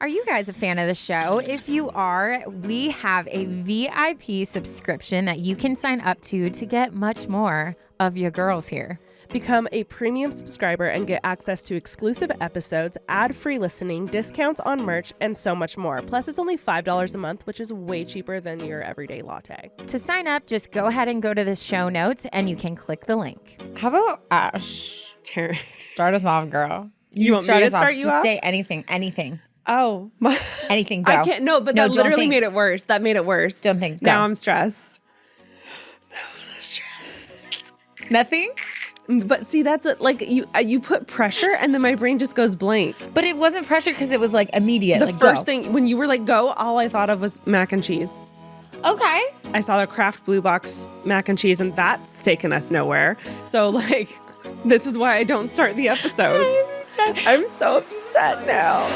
Are you guys a fan of the show? If you are, we have a VIP subscription that you can sign up to get much more of your girls here. Become a premium subscriber and get access to exclusive episodes, ad-free listening, discounts on merch, and so much more. Plus, it's only $5 a month, which is way cheaper than your everyday latte. To sign up, just go ahead and go to the show notes and you can click the link. How about Ash? Taran. Start us off, girl. You want me to start you Just off? say anything. Oh. Anything, go. I can't. No, but that literally made it worse. That made it worse. Don't think. Go. Now I'm stressed. Nothing? But see, that's like you put pressure and then my brain just goes blank. But it wasn't pressure because it was like immediate. The like, first go. thing, when you were like, go, all I thought of was mac and cheese. Okay. I saw the Kraft Blue Box mac and cheese and that's taken us nowhere. So like, this is why I don't start the episodes. I'm so upset now.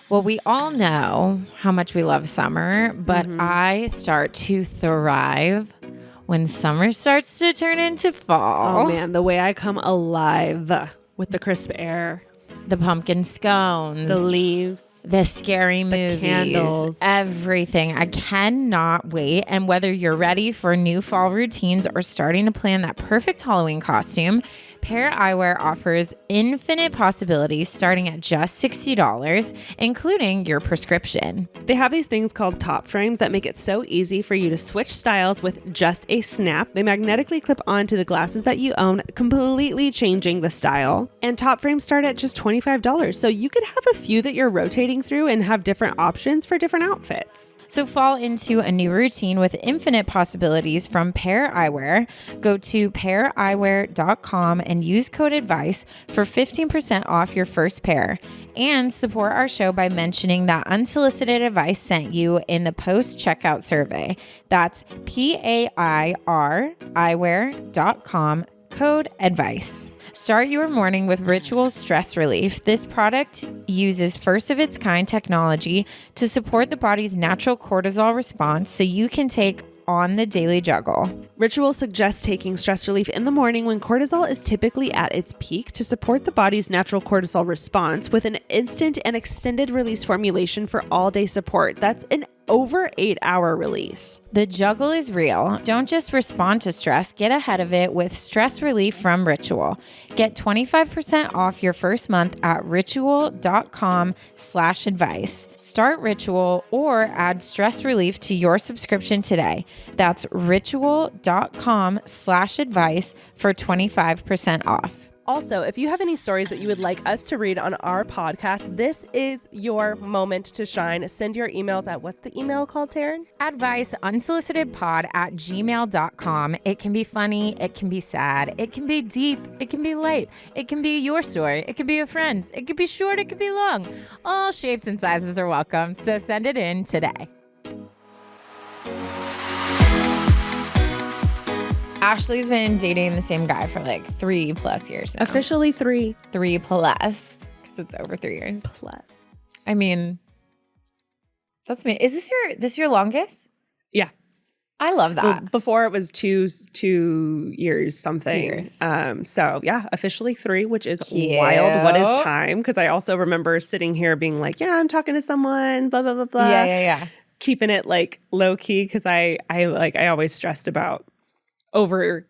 Well, we all know how much we love summer, but I start to thrive when summer starts to turn into fall. Oh man, the way I come alive with the crisp air, The pumpkin scones, the leaves, the scary movies, candles. everything. I cannot wait. And whether you're ready for new fall routines or starting to plan that perfect Halloween costume, Pair Eyewear offers infinite possibilities starting at just $60, including your prescription. They have these things called top frames that make it so easy for you to switch styles with just a snap. They magnetically clip onto the glasses that you own, completely changing the style. And top frames start at just $25, so you could have a few that you're rotating through and have different options for different outfits. So fall into a new routine with infinite possibilities from Pair Eyewear. Go to paireyewear.com and use code ADVICE for 15% off your first pair. And support our show by mentioning that Unsolicited Advice sent you in the post-checkout survey. That's paireyewear.com, code ADVICE. Start your morning with Ritual Stress Relief. This product uses first-of-its-kind technology to support the body's natural cortisol response so you can take on the daily juggle. Ritual suggests taking stress relief in the morning when cortisol is typically at its peak to support the body's natural cortisol response with an instant and extended release formulation for all-day support. That's an over 8-hour release. The juggle is real. Don't just respond to stress. Get ahead of it with stress relief from Ritual. Get 25% off your first month at ritual.com/advice. Start Ritual or add stress relief to your subscription today. That's ritual.com/advice for 25% off. Also, if you have any stories that you would like us to read on our podcast, this is your moment to shine. Send your emails at, what's the email called, Taran? Advice unsolicitedpod@gmail.com. It can be funny. It can be sad. It can be deep. It can be light. It can be your story. It can be a friend's. It could be short. It could be long. All shapes and sizes are welcome. So send it in today. Ashley's been dating the same guy for like 3+ years now. Officially 3. 3+ because it's over 3 years. Plus. I mean, that's me. Is this your longest? Yeah. I love that. Well, before it was 2 years something. 2 years. So yeah, officially 3, which is Cute. wild. What is time? Because I also remember sitting here being like, yeah, I'm talking to someone, blah, blah, blah, blah. Yeah. Keeping it like low key because I always stressed about over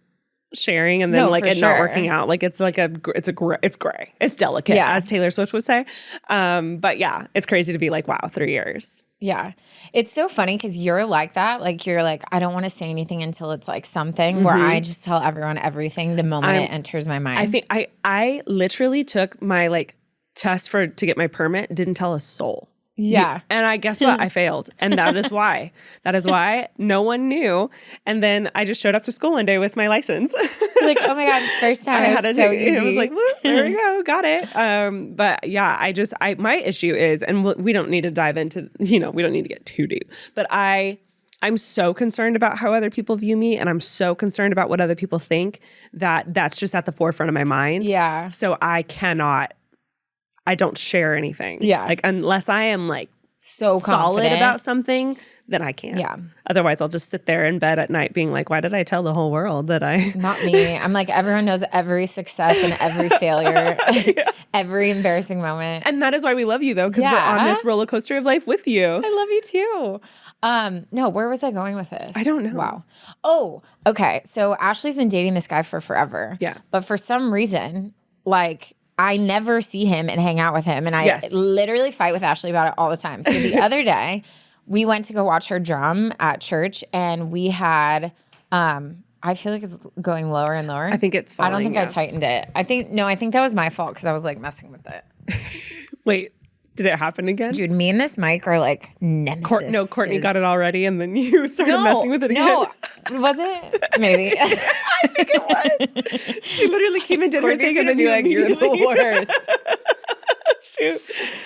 sharing and then No, like for it not sure. working out. Like it's gray. It's delicate, Yeah. as Taylor Swift would say. But yeah, it's crazy to be like, wow, 3 years. Yeah. It's so funny because you're like that. Like you're like, I don't want to say anything until it's like something where I just tell everyone everything the moment it enters my mind. I think I literally took my like test to get my permit, didn't tell a soul. Yeah. And I guess what? I failed. And that is why. That is why no one knew. And then I just showed up to school one day with my license. Like, oh my God, first time. I had to so do it. It was easy. like, whoop, there we go, got it. But yeah, my issue is, and we don't need to dive into, we don't need to get too deep, but I'm so concerned about how other people view me, and I'm so concerned about what other people think that's just at the forefront of my mind. Yeah. So I don't share anything. Yeah. Like unless I am like so solid confident about something, then I can't. Yeah. Otherwise, I'll just sit there in bed at night being like, why did I tell the whole world that I... Not me. I'm like, everyone knows every success and every failure, every embarrassing moment. And that is why we love you, though, because we're on this roller coaster of life with you. I love you too. No, where was I going with this? I don't know. Wow. Oh, okay. So Ashley's been dating this guy for forever. Yeah. But for some reason, like, I never see him and hang out with him. And I literally fight with Ashley about it all the time. So the other day, we went to go watch her drum at church, and we had, I feel like it's going lower and lower. I think it's falling. I don't think I tightened it. I think that was my fault because I was like messing with it. Wait, did it happen again? Dude, me and this mic are like nemesis. No, Courtney got it already, and then you started messing with it again. No, was it? Maybe. I think it was. She literally came and did her thing, and then be like, "You're the worst." Shoot.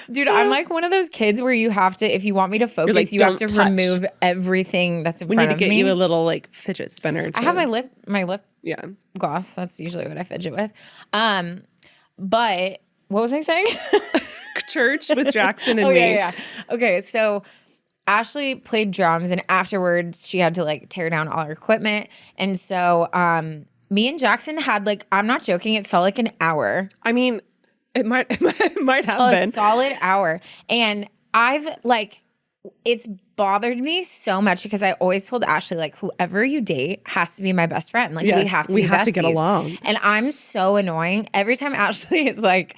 Dude, I'm like one of those kids where you have to, if you want me to focus, like, you have to "Don't touch." remove everything that's in We front need of to get me. you a little like fidget spinner. Too. I have my lip Yeah. gloss. That's usually what I fidget with. But what was I saying? Church with Jackson and Oh, me. yeah. Okay, so Ashley played drums, and afterwards she had to like tear down all her equipment. And so me and Jackson had like, I'm not joking, it felt like an hour. I mean, it might have A been solid hour. And I've like, it's bothered me so much because I always told Ashley, like, whoever you date has to be my best friend. Like, we Yes, have to we be have to get besties. along. And I'm so annoying. Every time Ashley is like,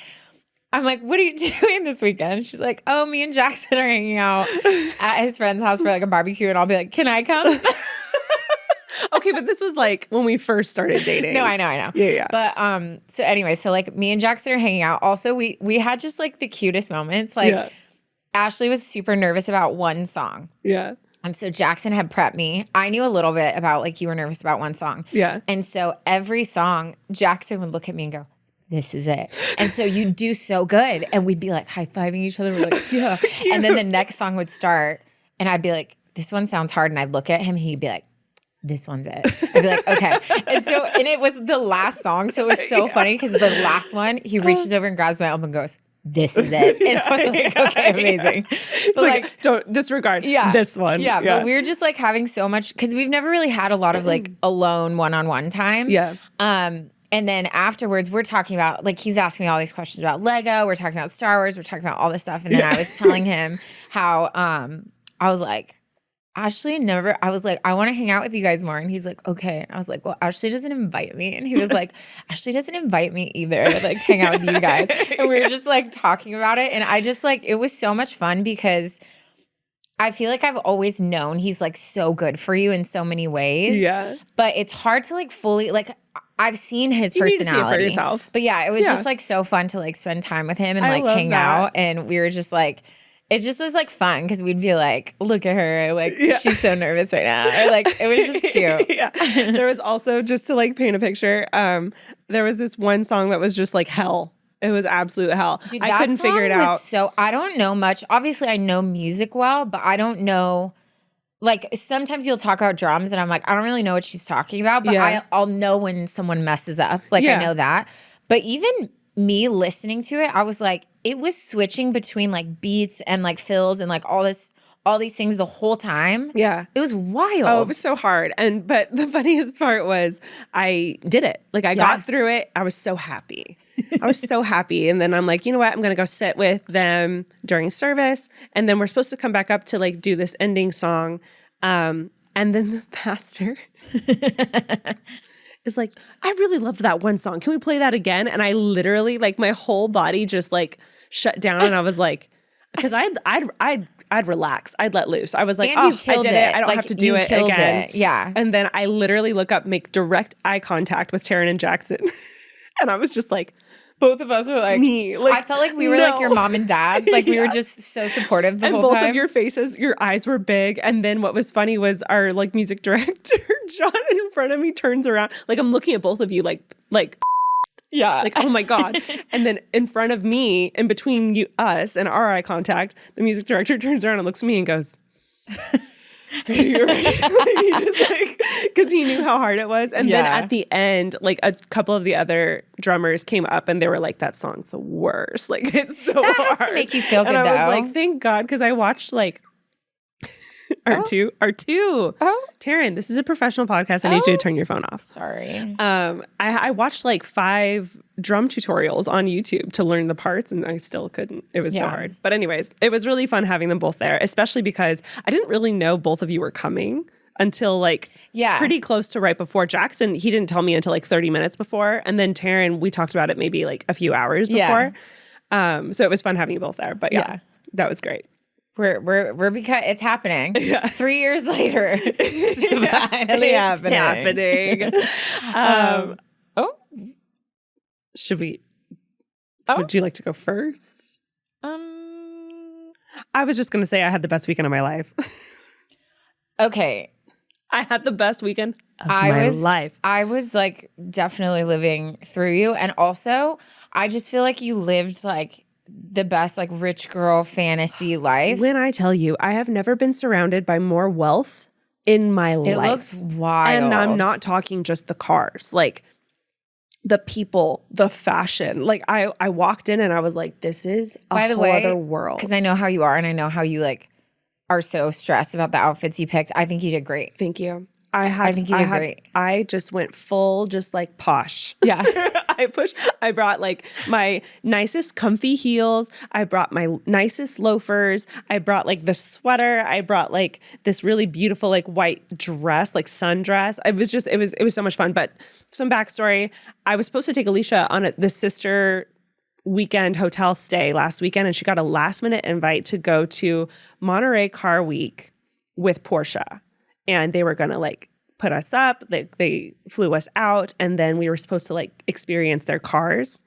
I'm like, what are you doing this weekend? She's like, oh, me and Jackson are hanging out at his friend's house for like a barbecue. And I'll be like, can I come? Okay, but this was like when we first started dating. No, I know. Yeah. But so anyway, so like me and Jackson are hanging out. Also, we had just like the cutest moments. Like Ashley was super nervous about one song. Yeah. And so Jackson had prepped me. I knew a little bit about like you were nervous about one song. Yeah. And so every song, Jackson would look at me and go, this is it. And so you do so good. And we'd be like high-fiving each other. We're like, yeah. And then the next song would start and I'd be like, this one sounds hard. And I'd look at him and he'd be like, this one's it. I'd be like, okay. And it was the last song. So it was so funny because the last one, he reaches over and grabs my elbow and goes, this is it. And I was like, okay, amazing. But like, don't disregard this one. Yeah, but we were just like having so much, because we've never really had a lot of like alone one-on-one time. Yeah. And then afterwards, we're talking about, like, he's asking me all these questions about Lego. We're talking about Star Wars. We're talking about all this stuff. And then I was telling him how I was like, Ashley I was like, I want to hang out with you guys more. And he's like, okay. And I was like, well, Ashley doesn't invite me. And he was like, Ashley doesn't invite me either, like, to hang out with you guys. And we were just like talking about it. And I just like, it was so much fun because I feel like I've always known he's like so good for you in so many ways. Yeah. But it's hard to like fully, like, I've seen his You need to personality. see it for yourself. But yeah, it was just like so fun to like spend time with him and I like love hang that. out. And we were just like, it just was like fun because we'd be like, look at her, like she's so nervous right now. Or like it was just cute. Yeah. There was also, just to like paint a picture, there was this one song that was just like hell. It was absolute hell. Dude, I couldn't figure it out. So I don't know much. Obviously, I know music well, but I don't know. Like sometimes you'll talk about drums, and I'm like, I don't really know what she's talking about, but I'll know when someone messes up. Like I know that. But even me listening to it, I was like, it was switching between like beats and like fills and like all these things the whole time. Yeah. It was wild. Oh, it was so hard. But the funniest part was I did it. Like I got through it. I was so happy. I was so happy. And then I'm like, you know what? I'm going to go sit with them during service. And then we're supposed to come back up to like do this ending song. And then the pastor is like, I really loved that one song. Can we play that again? And I literally, like, my whole body just like shut down. And I was like, because I'd relax. I'd let loose. I was like, And oh, you killed I did it. it. I don't Like, have to do you it killed again. it. Yeah. And then I literally look up, make direct eye contact with Taran and Jackson. And I was just like, both of us were like, me. Like, I felt like we were like your mom and dad. Like we were just so supportive the whole both time. of your faces, your eyes were big. And then what was funny was our like music director, John, in front of me turns around. Like I'm looking at both of you like yeah. like, oh my God. And then in front of me, in between us and our eye contact, the music director turns around and looks at me and goes, You're right. He just like, because he knew how hard it was. And then at the end, like a couple of the other drummers came up and they were like, that song's the worst. Like, it's so hard. That has to make you feel good, and I was though. like, thank God, because I watched like R2. Oh. Taran, this is a professional podcast. I need you to turn your phone off. Sorry. I watched like 5 drum tutorials on YouTube to learn the parts, and I still couldn't. It was so hard. But anyways, it was really fun having them both there, especially because I didn't really know both of you were coming until like pretty close to right before. Jackson, he didn't tell me until like 30 minutes before. And then Taran, we talked about it maybe like a few hours before. So it was fun having you both there. But that was great. We're because it's happening. 3 years later, it's finally happening. Should we? Would you like to go first? I was just going to say I had the best weekend of my life. Okay. I had the best weekend of my life. I was like definitely living through you. And also, I just feel like you lived like the best like rich girl fantasy life. When I tell you, I have never been surrounded by more wealth in my life. It looked wild. And I'm not talking just the cars, like the people, the fashion. Like I walked in and I was like, this is a whole other world. Because I know how you are and I know how you like are so stressed about the outfits you picked. I think you did great. Thank you. I think you did great. I just went full, just like posh. Yeah. I brought like my nicest comfy heels. I brought my nicest loafers. I brought like the sweater. I brought like this really beautiful like white dress, like sundress. It was so much fun. But some backstory, I was supposed to take Alicia on the sister weekend hotel stay last weekend, and she got a last minute invite to go to Monterey Car Week with Porsche. And they were going to like put us up. They flew us out. And then we were supposed to like experience their cars.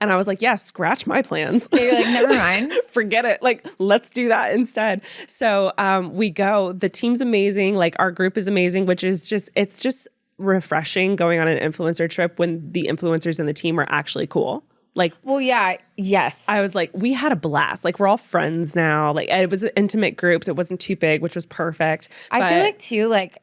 And I was like, yeah, scratch my plans. Yeah, you're like, never mind. Forget it. Like, let's do that instead. So we go. The team's amazing. Like our group is amazing, which is it's just refreshing going on an influencer trip when the influencers in the team are actually cool. Like, well, yeah, yes. I was like, we had a blast. Like, we're all friends now. Like, it was intimate groups. It wasn't too big, which was perfect. I feel like too, like,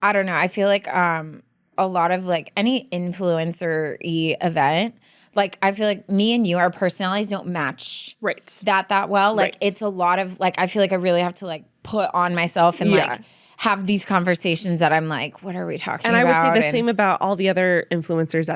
I don't know. I feel like a lot of like any influencer-y event, like I feel like me and you, our personalities don't match that well. Like it's a lot of like, I feel like I really have to like put on myself and like have these conversations that I'm like, what are we talking about? And I would say the same about all the other influencers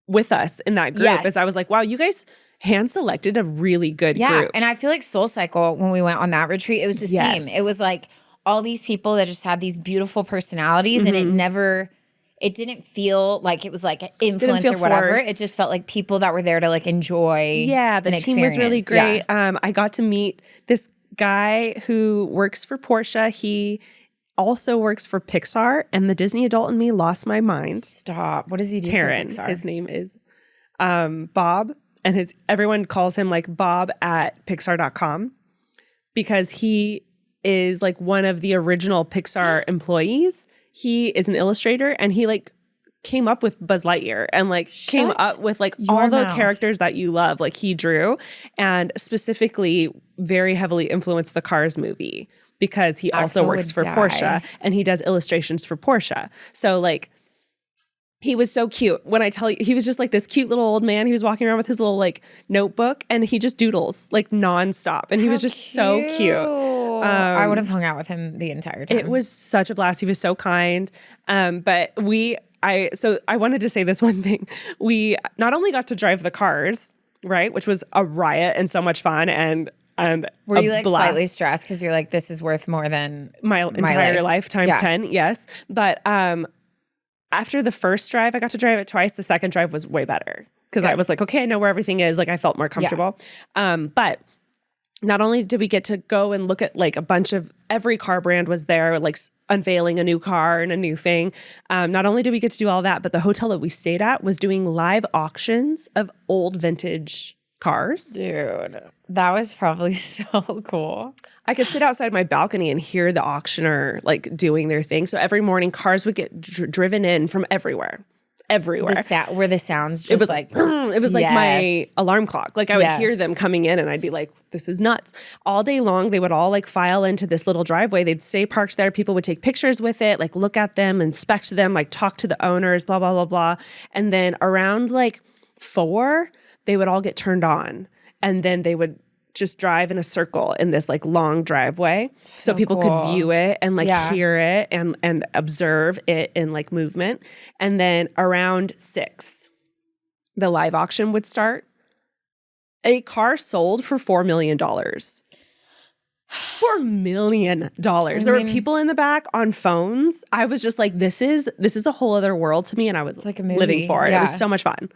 with us in that group. As I was like, wow, you guys hand selected a really good group. And I feel like Soul Cycle, when we went on that retreat, it was the same. It was like all these people that just had these beautiful personalities and it didn't feel like it was like an influence or whatever. Forced. It just felt like people that were there to like enjoy. Yeah, the team was really great. Yeah. I got to meet this guy who works for Porsche. He also works for Pixar, and the Disney adult in me lost my mind. Stop. What does he do Taran, for Pixar? His name is Bob, and everyone calls him like Bob at Pixar.com because he is like one of the original Pixar employees. He is an illustrator, and he like came up with Buzz Lightyear and like came up with like all the characters that you love. Like he drew, and specifically very heavily influenced the Cars movie. Because he also works for Porsche and he does illustrations for Porsche. So like he was so cute. When I tell you, he was just like this cute little old man. He was walking around with his little like notebook and he just doodles like nonstop. And he was just so cute. I would have hung out with him the entire time. It was such a blast. He was so kind. But I wanted to say this one thing. We not only got to drive the cars, right, which was a riot and so much fun, and were you like slightly stressed because you're like, this is worth more than my entire life times 10? Yes. But after the first drive, I got to drive it twice. The second drive was way better because I was like, okay, I know where everything is. Like I felt more comfortable. But not only did we get to go and look at like a bunch of every car brand was there, like unveiling a new car and a new thing. Not only did we get to do all that, but the hotel that we stayed at was doing live auctions of old vintage cars. Dude, that was probably so cool. I could sit outside my balcony and hear the auctioneer like doing their thing. So every morning cars would get driven in from everywhere. everywhere. Where the sounds just It was like it was like my Yes. alarm clock. Like I would Yes. hear them coming in and I'd be like, this is nuts. All day long, they would all like file into this little driveway. They'd stay parked there. People would take pictures with it, like look at them, inspect them, like talk to the owners, blah, blah, blah, blah. And then around like 4, they would all get turned on. And then they would just drive in a circle in this like long driveway so people cool. could view it and like Yeah. hear it and observe it in like movement. And then around 6, the live auction would start. A car sold for $4 million. $4 million. There were people in the back on phones. I was just like, this is a whole other world to me. And I was like a movie. living for it. It was Yeah. so much fun.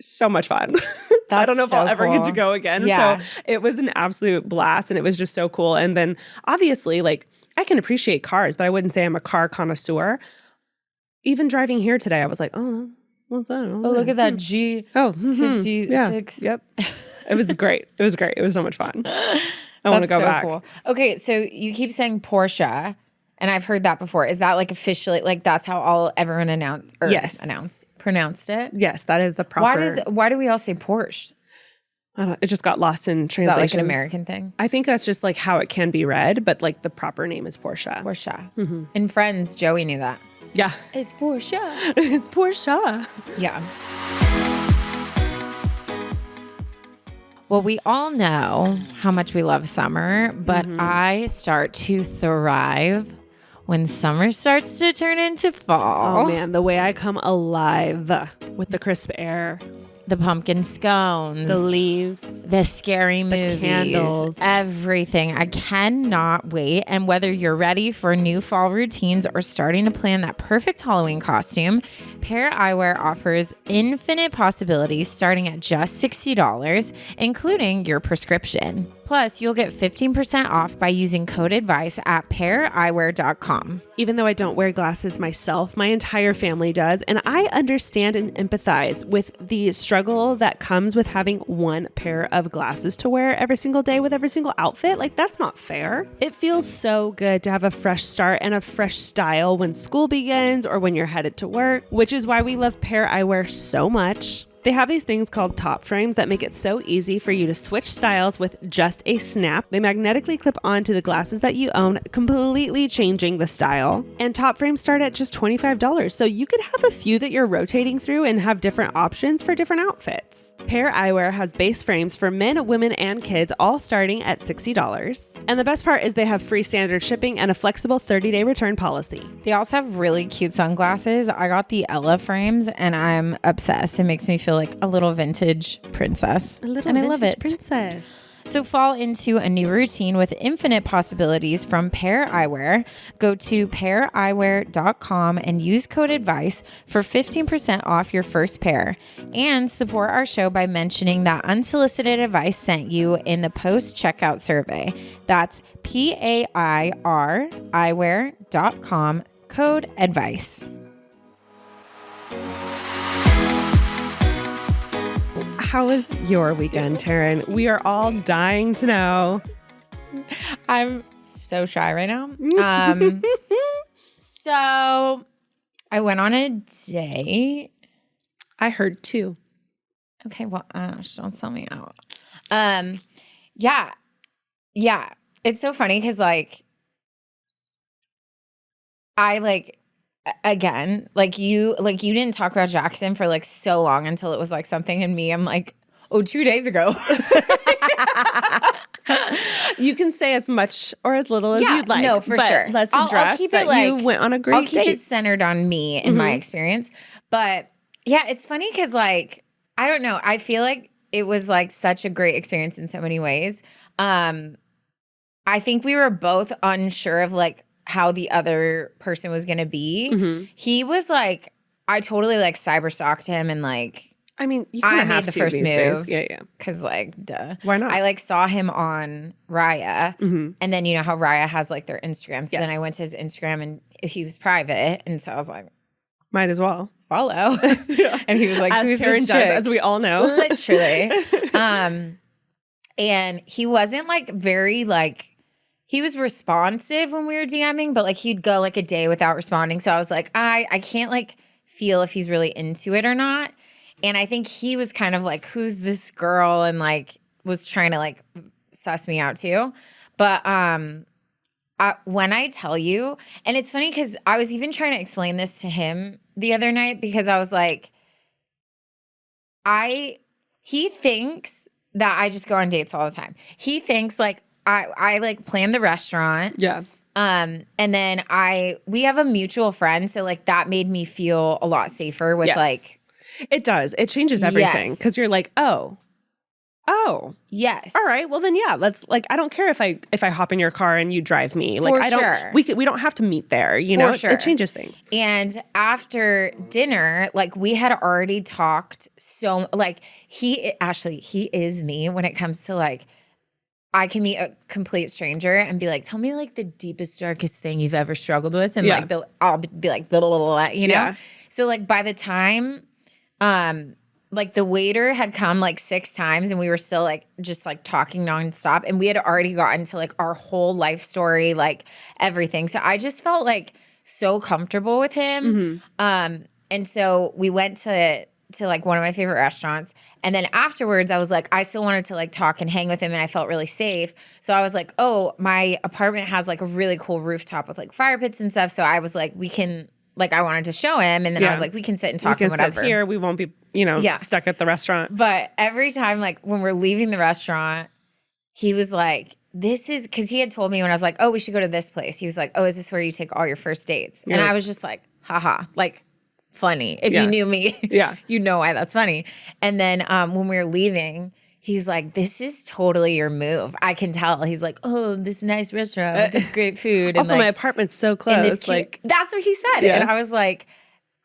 So much fun. I That's don't know if I'll so ever get to cool. go again. Yeah. So it was an absolute blast and it was just so cool. And then obviously, like, I can appreciate cars, but I wouldn't say I'm a car connoisseur. Even driving here today, I was like, oh, what's that? Oh, look at that G. Oh, 56. Yeah. Yep. It was great. It was great. It was so much fun. I want to go back. Cool. Okay, so you keep saying Porsche, and I've heard that before. Is that like officially like that's how everyone pronounced it? Yes, that is the proper. Why do we all say Porsche? I don't know, it just got lost in Is translation. that like an American thing? I think that's just like how it can be read, but like the proper name is Porsche. Porsche. In Friends, Joey knew that. Yeah. It's Porsche. It's Porsche. Yeah. Well, we all know how much we love summer, but I start to thrive when summer starts to turn into fall. Oh man, the way I come alive with the crisp air, The pumpkin scones, the leaves. the scary movies, candles. everything. I cannot wait. And whether you're ready for new fall routines or starting to plan that perfect Halloween costume, Pair Eyewear offers infinite possibilities starting at just $60, including your prescription. Plus, you'll get 15% off by using code ADVICE at paireyewear.com. Even though I don't wear glasses myself, my entire family does, and I understand and empathize with the struggle that comes with having one pair of glasses to wear every single day with every single outfit. Like, that's not fair. It feels so good to have a fresh start and a fresh style when school begins or when you're headed to work, which is why we love Pair Eyewear so much. They have these things called top frames that make it so easy for you to switch styles with just a snap. They magnetically clip onto the glasses that you own, completely changing the style. And top frames start at just $25, so you could have a few that you're rotating through and have different options for different outfits. Pair Eyewear has base frames for men, women, and kids, all starting at $60. And the best part is they have free standard shipping and a flexible 30-day return policy. They also have really cute sunglasses. I got the Ella frames and I'm obsessed. It makes me feel like a little vintage princess. I love it. Princess. So fall into a new routine with infinite possibilities from Pair Eyewear. Go to paireyewear.com and use code ADVICE for 15% off your first pair. And support our show by mentioning that Unsolicited Advice sent you in the post-checkout survey. That's PAIR eyewear.com, code ADVICE. How was your weekend, Taran? We are all dying to know. I'm so shy right now. So I went on a date. I heard too. Okay, well, don't sell me out. Yeah. It's so funny because again, you didn't talk about Jackson for so long until it was something in me. I'm like, oh, 2 days ago. You can say as much or as little as you'd like. No, for but sure. Let's I'll address keep that it you went on a great I'll keep date. it centered on me in my experience. But yeah, it's funny because I don't know. I feel like it was such a great experience in so many ways. I think we were both unsure of how the other person was going to be. He was I totally cyber stalked him and I mean, you I kind of made have the to first these move. days. Yeah. Because, duh. Why not? I, saw him on Raya. And then, you know how Raya has, their Instagram. So then I went to his Instagram and he was private. And so I was like, might as well. follow. And he was like, As who's Taran this does, chick? as we all know. Literally. And he wasn't, very, he was responsive when we were DMing, but, he'd go, a day without responding. So I was like, I can't, feel if he's really into it or not. And I think he was kind of like, who's this girl? And like was trying to like suss me out too. But when I tell you, and it's funny because I was even trying to explain this to him the other night because I was like, he thinks that I just go on dates all the time. He thinks like I like plan the restaurant. Yeah. And then we have a mutual friend, so like that made me feel a lot safer with like it does. It changes everything Yes. because you're like, oh, yes. all right. Well then, yeah. Let's like. I don't care if I hop in your car and you drive me. Like For I don't. sure. We don't have to meet there. You know, sure. It changes things. And after dinner, like we had already talked so like he is me when it comes to like I can meet a complete stranger and be like, tell me like the deepest, darkest thing you've ever struggled with. And like I'll be like, blah, blah, blah, blah, you know? Yeah. So like by the time like the waiter had come like 6 times and we were still like just like talking nonstop and we had already gotten to like our whole life story, like everything. So I just felt like so comfortable with him. And so we went to like one of my favorite restaurants. And then afterwards I was like, I still wanted to like talk and hang with him and I felt really safe. So I was like, oh, my apartment has like a really cool rooftop with like fire pits and stuff. So I was like, we can like, I wanted to show him. And then I was like, we can sit and talk and whatever. Sit here. We won't be, stuck at the restaurant. But every time like when we're leaving the restaurant, he was like, this is, because he had told me when I was like, oh, we should go to this place. He was like, oh, is this where you take all your first dates? And I was just like, haha, like, funny. If you knew me, you know why that's funny. And then when we were leaving, he's like, this is totally your move. I can tell. He's like, oh, this nice restaurant with this great food. Also, and my apartment's so close. Like that's what he said. And I was like,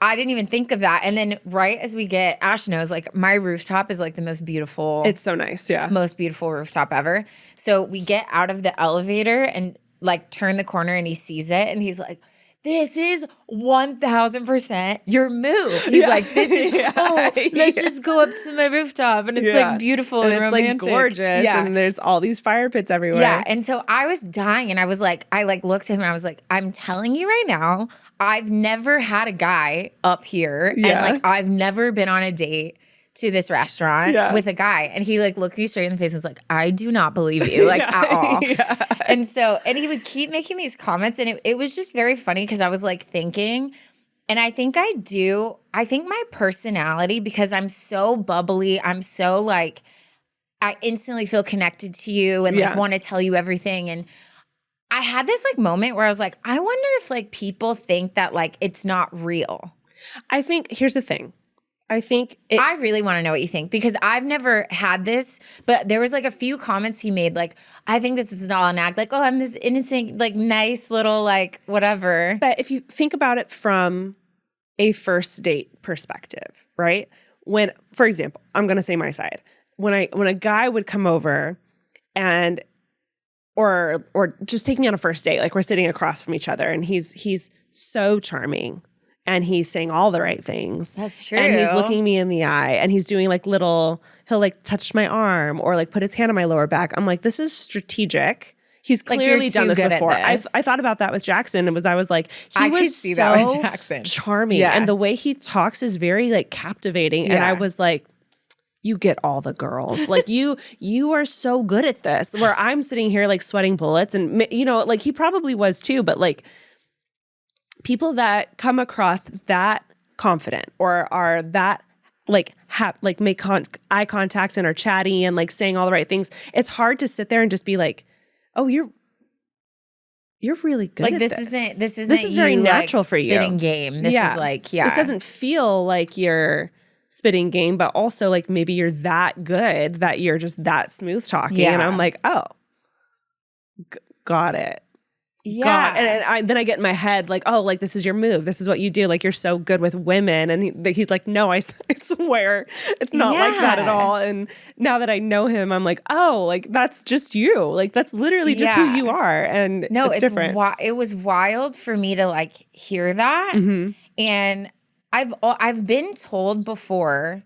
I didn't even think of that. And then right as we get, Ash knows, like my rooftop is like the most beautiful. It's so nice. Yeah. Most beautiful rooftop ever. So we get out of the elevator and like turn the corner and he sees it and he's like, this is 1000% your move. He's like, this is, let's just go up to my rooftop. And it's like beautiful and romantic. Like gorgeous. Yeah. And there's all these fire pits everywhere. Yeah. And so I was dying and I was like, I like looked at him and I was like, I'm telling you right now, I've never had a guy up here. And like, I've never been on a date to this restaurant with a guy. And he like looked me straight in the face and was like, I do not believe you like at all. And so, and he would keep making these comments and it was just very funny because I was like thinking, and I think my personality, because I'm so bubbly, I'm so like, I instantly feel connected to you and like want to tell you everything. And I had this like moment where I was like, I wonder if like people think that like it's not real. I think, here's the thing. I really want to know what you think because I've never had this, but there was like a few comments he made like, I think this is all an act. Like, oh, I'm this innocent, like nice little like whatever. But if you think about it from a first date perspective, right? When, for example, I'm going to say my side. When a guy would come over and or just take me on a first date, like we're sitting across from each other and he's so charming. And he's saying all the right things. That's true. And he's looking me in the eye and he's doing like he'll like touch my arm or like put his hand on my lower back. I'm like, this is strategic. He's clearly done this before. I thought about that with Jackson. I was like, he was so charming. And the way he talks is very like captivating. And I was like, you get all the girls. Like you are so good at this. Where I'm sitting here like sweating bullets and like he probably was too, but like people that come across that confident or are that like make eye contact and are chatty and like saying all the right things, it's hard to sit there and just be like, oh, you're really good like at this. This is very you, natural like, for you. Spitting game. This is like, This doesn't feel like you're spitting game, but also like maybe you're that good that you're just that smooth talking. And I'm like, oh, got it. Yeah. And then I get in my head like, oh, like this is your move. This is what you do. Like you're so good with women. And he's like, no, I swear it's not like that at all. And now that I know him, I'm like, oh, like that's just you. Like that's literally just who you are. And it's different. It was wild for me to like hear that. Mm-hmm. And I've been told before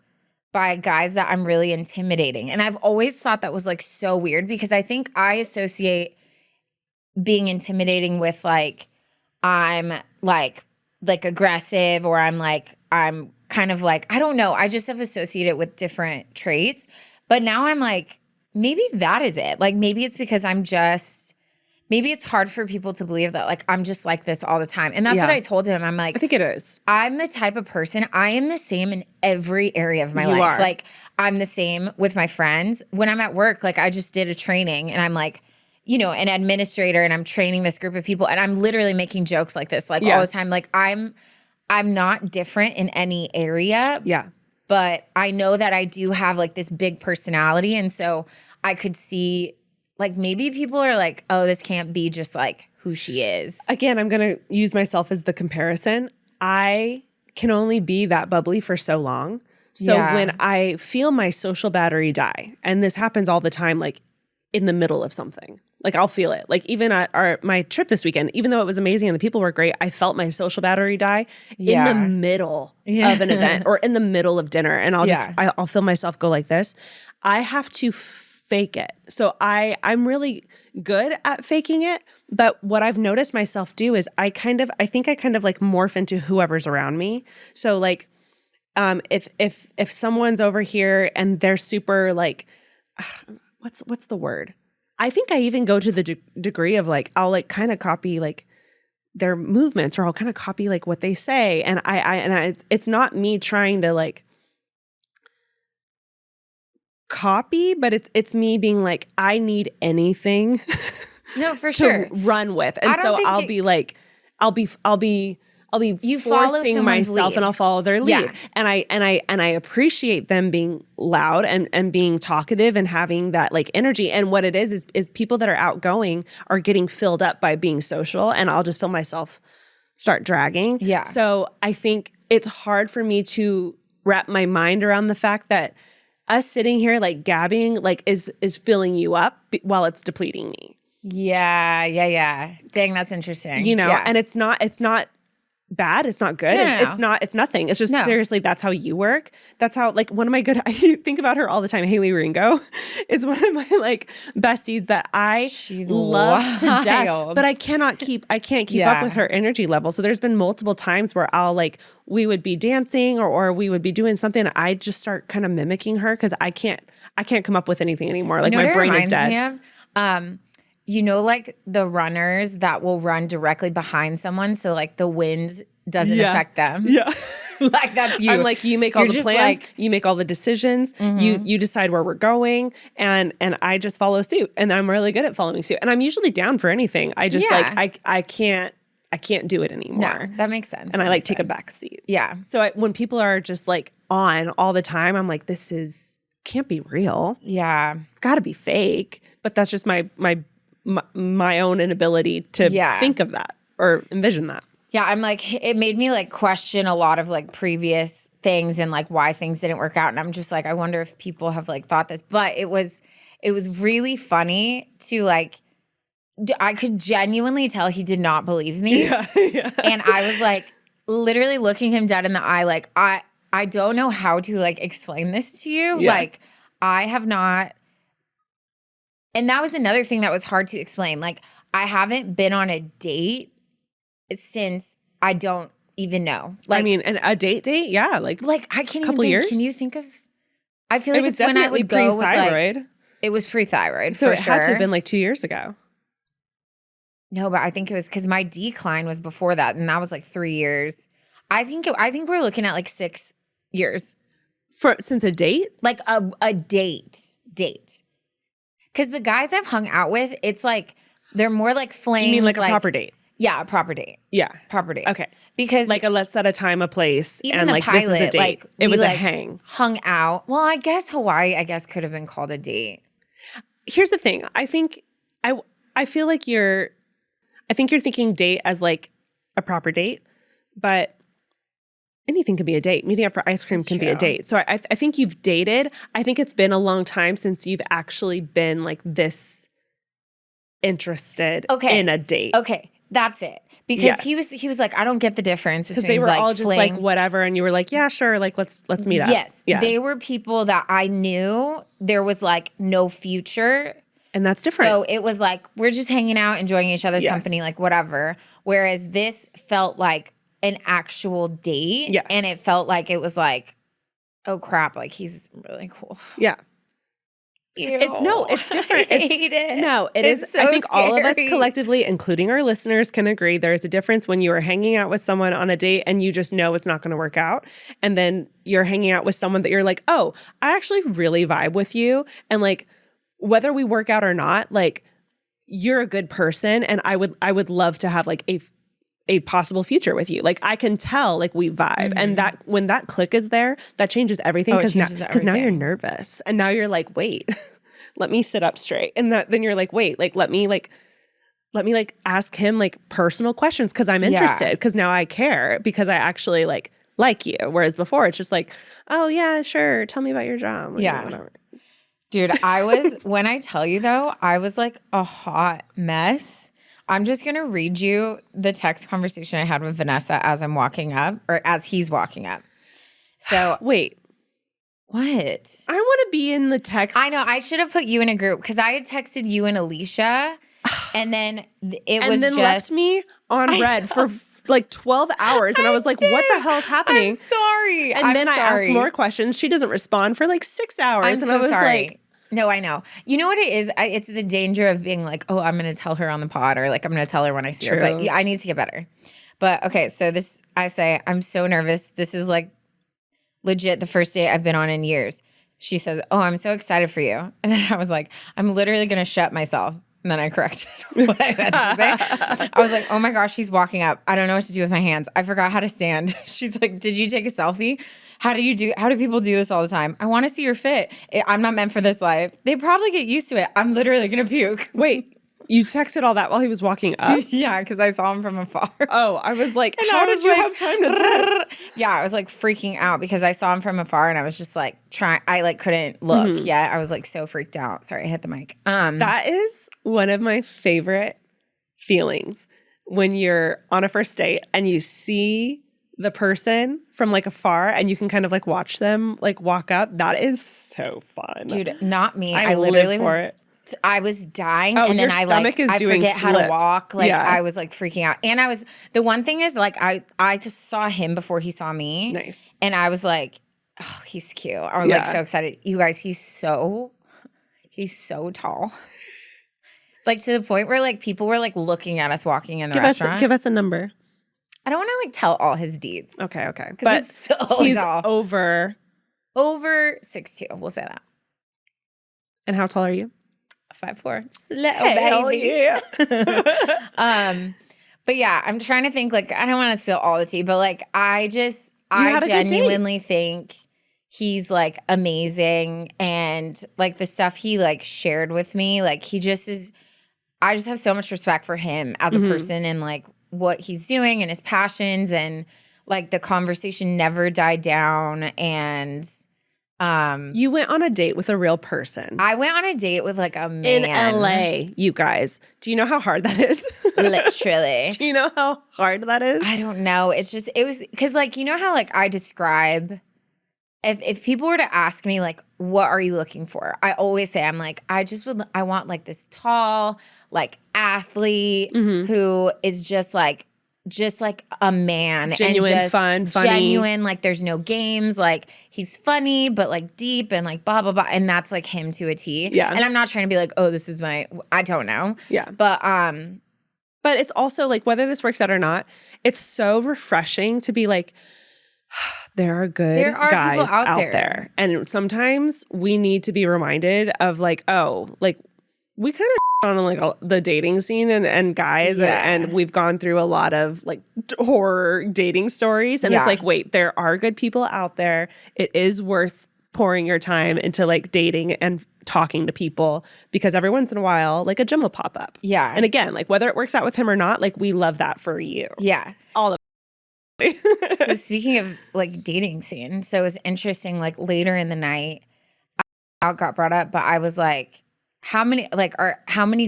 by guys that I'm really intimidating. And I've always thought that was like so weird because I think I associate being intimidating with like I'm like aggressive or I'm like I'm kind of like, I don't know. I just have associated with different traits. But now I'm like, maybe that is it. Like maybe it's because maybe it's hard for people to believe that like I'm just like this all the time. And that's what I told him. I'm like, I think it is. I'm the type of person, I am the same in every area of my life. Are. Like I'm the same with my friends. When I'm at work, like I just did a training and I'm like, you know, an administrator and I'm training this group of people and I'm literally making jokes like this, like all the time. Like I'm not different in any area. Yeah. But I know that I do have like this big personality. And so I could see like maybe people are like, oh, this can't be just like who she is. Again, I'm going to use myself as the comparison. I can only be that bubbly for so long. So when I feel my social battery die, and this happens all the time, like in the middle of something, like I'll feel it. Like even at my trip this weekend, even though it was amazing and the people were great, I felt my social battery die in the middle of an event or in the middle of dinner. And I'll feel myself go like this. I have to fake it. So I'm really good at faking it. But what I've noticed myself do is I think I kind of like morph into whoever's around me. So like, if someone's over here and they're super like, what's the word? I think I even go to the degree of like, I'll like kind of copy like their movements or I'll kind of copy like what they say. And it's not me trying to like copy, but it's me being like, I need anything No, for to sure. run with. And so I'll be like, I'll be you follow forcing someone's myself lead. and I'll follow their lead. Yeah. And I appreciate them being loud and being talkative and having that like energy. And what it is people that are outgoing are getting filled up by being social, and I'll just feel myself start dragging. Yeah. So I think it's hard for me to wrap my mind around the fact that us sitting here like gabbing like is filling you up while it's depleting me. Yeah. Dang, that's interesting. You know, Yeah. and it's not bad. It's not good. No. It's nothing. It's just seriously, that's how you work. That's how like one of my I think about her all the time. Haley Ringo is one of my like besties that she's love to death, but I can't keep up with her energy level. So there's been multiple times where we would be dancing or we would be doing something. And I just start kind of mimicking her because I can't come up with anything anymore. Like my brain is dead. Me of? You know, like the runners that will run directly behind someone. So like the wind doesn't affect them. Yeah. Like that's you. I'm like, you make all the plans, like, you make all the decisions, you decide where we're going, and I just follow suit. And I'm really good at following suit. And I'm usually down for anything. I just like I can't do it anymore. No, that makes sense. And I like take a back seat. Yeah. So when people are just like on all the time, I'm like, can't be real. Yeah. It's got to be fake. But that's just my own inability to think of that or envision that. Yeah, I'm like, it made me like question a lot of like previous things and like why things didn't work out. And I'm just like, I wonder if people have like thought this, but it was really funny to like, I could genuinely tell he did not believe me. Yeah. And I was like literally looking him dead in the eye. Like, I don't know how to like explain this to you. Yeah. Like I have not. And that was another thing that was hard to explain. Like, I haven't been on a date since I don't even know. Like, I mean, a date? Yeah. Like I can't couple even think. years? Can you think of? I feel like it was it's when I would go with pre-thyroid. like, it was pre-thyroid. So for it sure. had to have been like 2 years ago. No, but I think it was because my decline was before that, and that was like 3 years. I think we're looking at like 6 years Since a date? like a date. Because the guys I've hung out with, it's like they're more like flames. You mean like a proper date? Yeah, a proper date. Yeah. Proper date. Okay. Because like let's set a time, a place, even and the like pilot, this is a date. like it was we, a like, hang. Hung out. Well, I guess Hawaii, could have been called a date. Here's the thing. I think I feel like you're thinking date as like a proper date, but anything can be a date. Meeting up for ice cream can be a date. So I think you've dated. I think it's been a long time since you've actually been like this interested in a date. Okay, that's it. Because he was like, I don't get the difference between they were like all just like whatever, and you were like, yeah, sure, like let's meet up. Yes, yeah. They were people that I knew there was like no future. And that's different. So it was like, we're just hanging out, enjoying each other's company, like whatever. Whereas this felt like an actual date. Yes. And it felt like it was like, oh crap, like he's really cool. Yeah. Ew. It's different. I hate it. No, It's is. so I think all of us scary. collectively, including our listeners, can agree there's a difference when you are hanging out with someone on a date and you just know it's not going to work out. And then you're hanging out with someone that you're like, oh, I actually really vibe with you. And like, whether we work out or not, like, you're a good person. And I would love to have like a possible future with you. Like I can tell like we vibe and that when that click is there, that changes everything because now you're nervous and now you're like, wait, let me sit up straight. And then you're like, wait, like let me ask him like personal questions because I'm interested because now I care because I actually like you. Whereas before it's just like, oh yeah, sure. Tell me about your job. Yeah. Whatever. Dude, when I tell you though, I was like a hot mess. I'm just going to read you the text conversation I had with Vanessa as I'm walking up or as he's walking up. So wait, what? I want to be in the text. I know. I should have put you in a group because I had texted you and Alicia and then left me on red for like 12 hours. And I was like, what the hell is happening? I'm sorry. And then I asked more questions. She doesn't respond for like 6 hours. I'm I was sorry. like, no, I know. You know what it is? It's the danger of being like, oh, I'm going to tell her on the pod or like I'm going to tell her when I see her. But yeah, I need to get better. But okay, so I say, I'm so nervous. This is like legit the first date I've been on in years. She says, oh, I'm so excited for you. And then I was like, I'm literally going to shut myself. And then I corrected what I meant to say. I was like, oh my gosh, he's walking up. I don't know what to do with my hands. I forgot how to stand. She's like, did you take a selfie? How do people do this all the time? I want to see your fit. I'm not meant for this life. They probably get used to it. I'm literally going to puke. Wait, you texted all that while he was walking up? Yeah, because I saw him from afar. Oh, I was like, how did you have time to text? Yeah, I was like freaking out because I saw him from afar and I was just like I like couldn't look yet. I was like so freaked out. Sorry, I hit the mic. That is one of my favorite feelings when you're on a first date and you see the person from like afar and you can kind of like watch them like walk up. That is so fun. Dude, not me. I literally was it. I was dying Oh, and then your I stomach is doing forget how to flips. walk. Like Yeah. I was like freaking out. And the one thing is like I just saw him before he saw me. Nice. And I was like, oh, he's cute. I was like so excited. You guys, he's so tall. Like to the point where like people were like looking at us walking in the restaurant. Give us a number. I don't want to like tell all his deeds. Okay. But it's so he's tall. over 6'2". We'll say that. And how tall are you? 5'4". Just a little Hell baby. yeah. But yeah, I'm trying to think like I don't want to spill all the tea, but like I had a good genuinely think he's like amazing and like the stuff he like shared with me, like he just is I just have so much respect for him as a person and like what he's doing and his passions and like the conversation never died down and you went on a date with a real person. I went on a date with like a man. In LA, you guys. Do you know how hard that is? Literally. Do you know how hard that is? I don't know. It was because like, you know how like I describe, if people were to ask me like, what are you looking for? I always say, I'm like, I want like this tall, like athlete who is just like a man. Genuine, and just fun, funny. Genuine, like there's no games. Like he's funny, but like deep and like blah, blah, blah. And that's like him to a T. Yeah. And I'm not trying to be like, oh, this is I don't know. Yeah. But it's also like whether this works out or not, it's so refreshing to be like, there are good guys out there. And sometimes we need to be reminded of like, oh, like we kind of on like the dating scene and guys and we've gone through a lot of like horror dating stories and it's like, wait, there are good people out there. It is worth pouring your time into like dating and talking to people because every once in a while like a gem will pop up. Yeah. And again, like whether it works out with him or not, like we love that for you. Yeah. All of So speaking of like dating scene, so it was interesting like later in the night it got brought up, but I was like, how many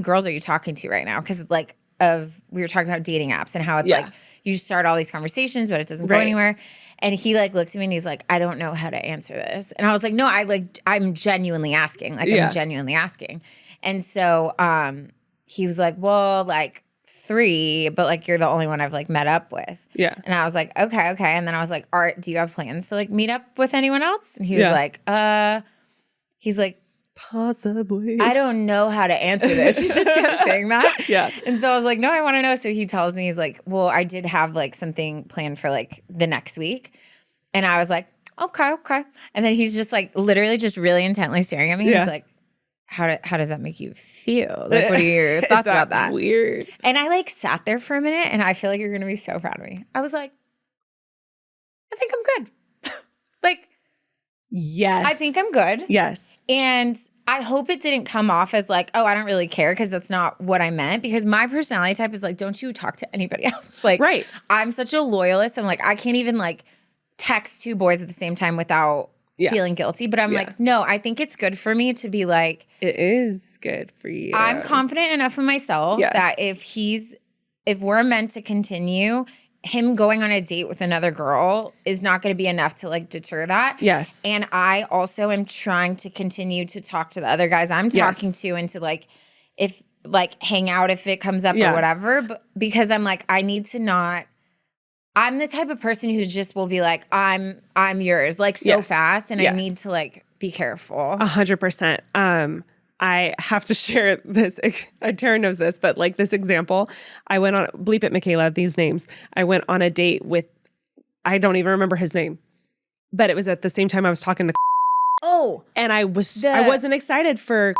girls are you talking to right now? Because like we were talking about dating apps and how it's like you just start all these conversations, but it doesn't go anywhere. And he like looks at me and he's like, I don't know how to answer this. And I was like, no, I'm genuinely asking. Like I'm genuinely asking. And so he was like, well, like 3, but like you're the only one I've like met up with. Yeah. And I was like, okay. And then I was like, Art, do you have plans to like meet up with anyone else? And he was like, possibly. I don't know how to answer this. He just kept saying that. Yeah. And so I was like, no, I want to know. So he tells me, he's like, well, I did have like something planned for like the next week. And I was like, okay. And then he's just like literally just really intently staring at me. Yeah. He's like, how does that make you feel? Like, what are your thoughts about that? Weird. And I like sat there for a minute and I feel like you're going to be so proud of me. I was like, I think I'm good. Like, yes. I think I'm good. Yes. And I hope it didn't come off as like, oh, I don't really care, because that's not what I meant. Because my personality type is like, don't you talk to anybody else. Like, right. I'm such a loyalist. I'm like, I can't even like text 2 boys at the same time without feeling guilty. But I'm like, no, I think it's good for me to be like, it is good for you. I'm confident enough in myself that if we're meant to continue, him going on a date with another girl is not going to be enough to like deter that. Yes. And I also am trying to continue to talk to the other guys I'm talking to and to like, if like hang out if it comes up or whatever. But because I'm like, I need to not. I'm the type of person who just will be like, I'm yours, like so fast, and I need to like be careful. 100%. I have to share this. Taran knows this, but like this example, I went on, bleep it, Michaela, these names. I went on a date with, I don't even remember his name, but it was at the same time I was talking to and I wasn't excited for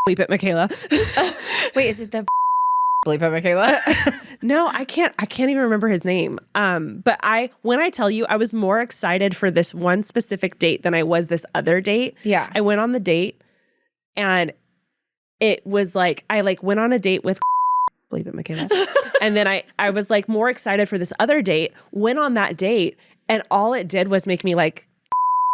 bleep it, Michaela. Wait, is it the bleep it, Michaela? No, I can't even remember his name. But when I tell you, I was more excited for this one specific date than I was this other date. Yeah. I went on the date and it was like, I like went on a date with believe it, Michaela. And then I was like more excited for this other date, went on that date, and all it did was make me like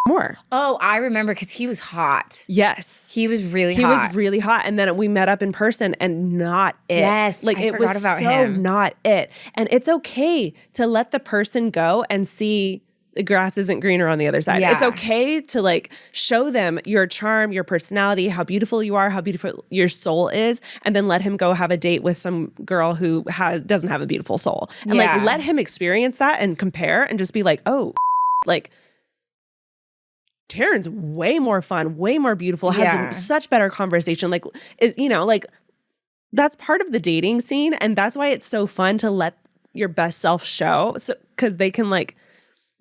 more. Oh, I remember, because he was hot. Yes. He was really hot. He was really hot. And then we met up in person and not it. Yes. Like it was about so him. not it. And it's okay to let the person go and see the grass isn't greener on the other side. Yeah. It's okay to like show them your charm, your personality, how beautiful you are, how beautiful your soul is, and then let him go have a date with some girl who doesn't have a beautiful soul. And like let him experience that and compare and just be like, oh, like Taran's way more fun, way more beautiful, has such better conversation, like is, you know, like that's part of the dating scene. And that's why it's so fun to let your best self show. So, cause they can like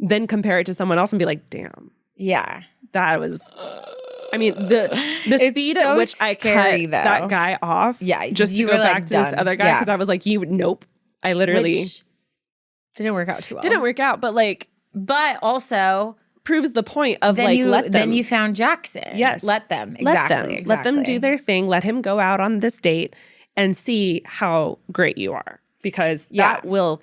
then compare it to someone else and be like, damn. Yeah. That was, I mean, the speed at which I cut that guy off. Yeah. Just to go back to this other guy. Cause I was like, nope. I literally. Which didn't work out too well. Didn't work out, but like. But also. Proves the point of let them. Then you found Jackson. Yes. Let them. Exactly. Let them do their thing. Let him go out on this date and see how great you are. Because that will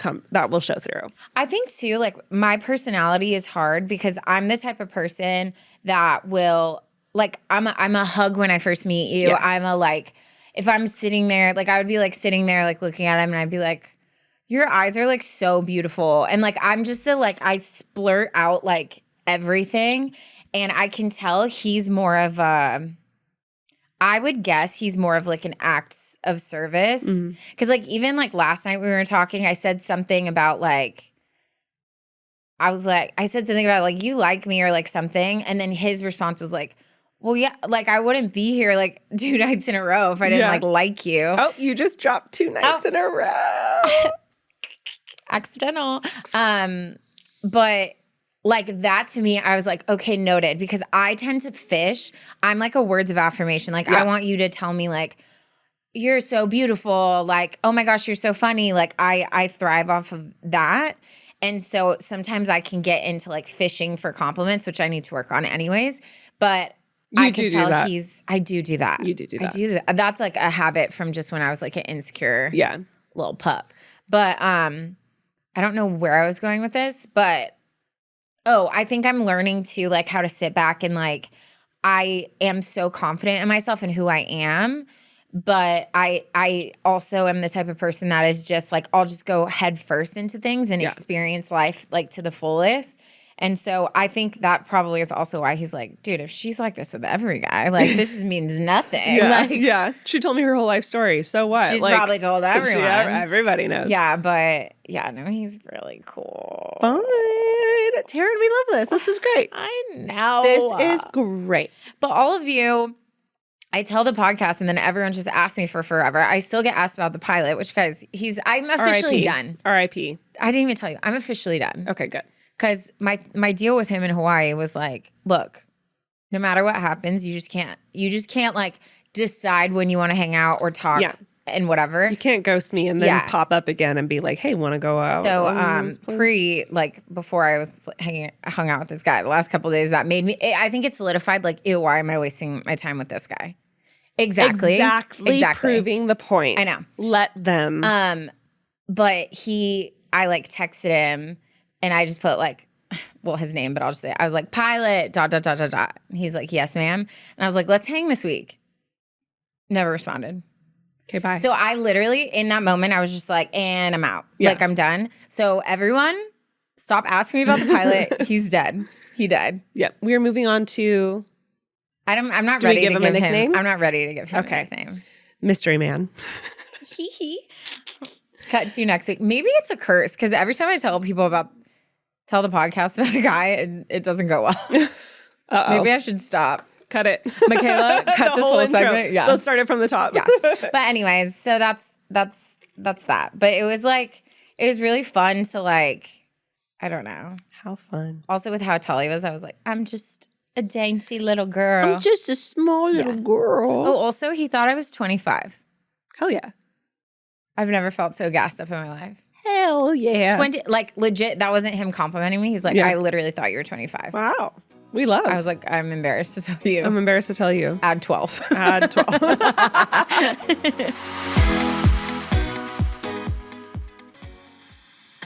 show through. I think too, like my personality is hard because I'm the type of person that will, like, I'm a hug when I first meet you. Yes. I'm a like, if I'm sitting there, like I would be like sitting there like looking at him and I'd be like, your eyes are like so beautiful. And like, I'm just I splurt out like everything. And I can tell he's more of I would guess he's more of like an acts of service. Because like even like last night we were talking, I said something about like, I said something about like, you like me or like something. And then his response was like, well, yeah, like I wouldn't be here like 2 nights in a row if I didn't like you. Oh, you just dropped 2 nights in a row. Accidental. But like that to me, I was like, okay, noted. Because I tend to fish. I'm like a words of affirmation. Like I want you to tell me like, you're so beautiful. Like, oh my gosh, you're so funny. Like I thrive off of that. And so sometimes I can get into like fishing for compliments, which I need to work on anyways. But I can tell I do do that. You do that. I do that. That's like a habit from just when I was like an insecure little pup. But I don't know where I was going with this, but I think I'm learning to like how to sit back and like I am so confident in myself and who I am, but I also am the type of person that is just like I'll just go head first into things and experience life like to the fullest. And so I think that probably is also why he's like, dude, if she's like this with every guy, like this means nothing. Yeah. She told me her whole life story. So what? She's probably told everyone. Everybody knows. Yeah, but no, he's really cool. Fine. Taran, we love this. This is great. I know. This is great. But all of you, I tell the podcast and then everyone just asks me for forever. I still get asked about the pilot, which guys, I'm officially done. R.I.P. I didn't even tell you. I'm officially done. Okay, good. Because my deal with him in Hawaii was like, look, no matter what happens, you just can't like decide when you want to hang out or talk and whatever. You can't ghost me and then pop up again and be like, hey, want to go out? So before I was hung out with this guy the last couple of days, that made me, I think it solidified like, ew, why am I wasting my time with this guy? Exactly. Proving the point. I know. Let them. But I like texted him and I just put like, well, his name, but I'll just say, I was like, pilot, ... And he's like, yes, ma'am. And I was like, let's hang this week. Never responded. Okay, bye. So I literally, in that moment, I was just like, and I'm out. Yeah. Like, I'm done. So everyone, stop asking me about the pilot. He's dead. He died. Yep. We are moving on to... I'm not ready to give him a nickname? I'm not ready to give him a nickname. Mystery Man. Cut to next week. Maybe it's a curse because every time I tell the podcast about a guy, it doesn't go well. Maybe I should stop. Cut it. Michaela, cut this whole segment. Yeah. Let's start it from the top. Yeah. But anyways, so that's that. But it was really fun to like, I don't know. How fun. Also with how tall he was, I was like, I'm just a dainty little girl. I'm just a small little girl. Oh, also he thought I was 25. Hell yeah. I've never felt so gassed up in my life. Hell yeah. 20, like legit, that wasn't him complimenting me. He's like, I literally thought you were 25. Wow. We love. I was like, I'm embarrassed to tell you. I'm embarrassed to tell you. Add 12. Add 12.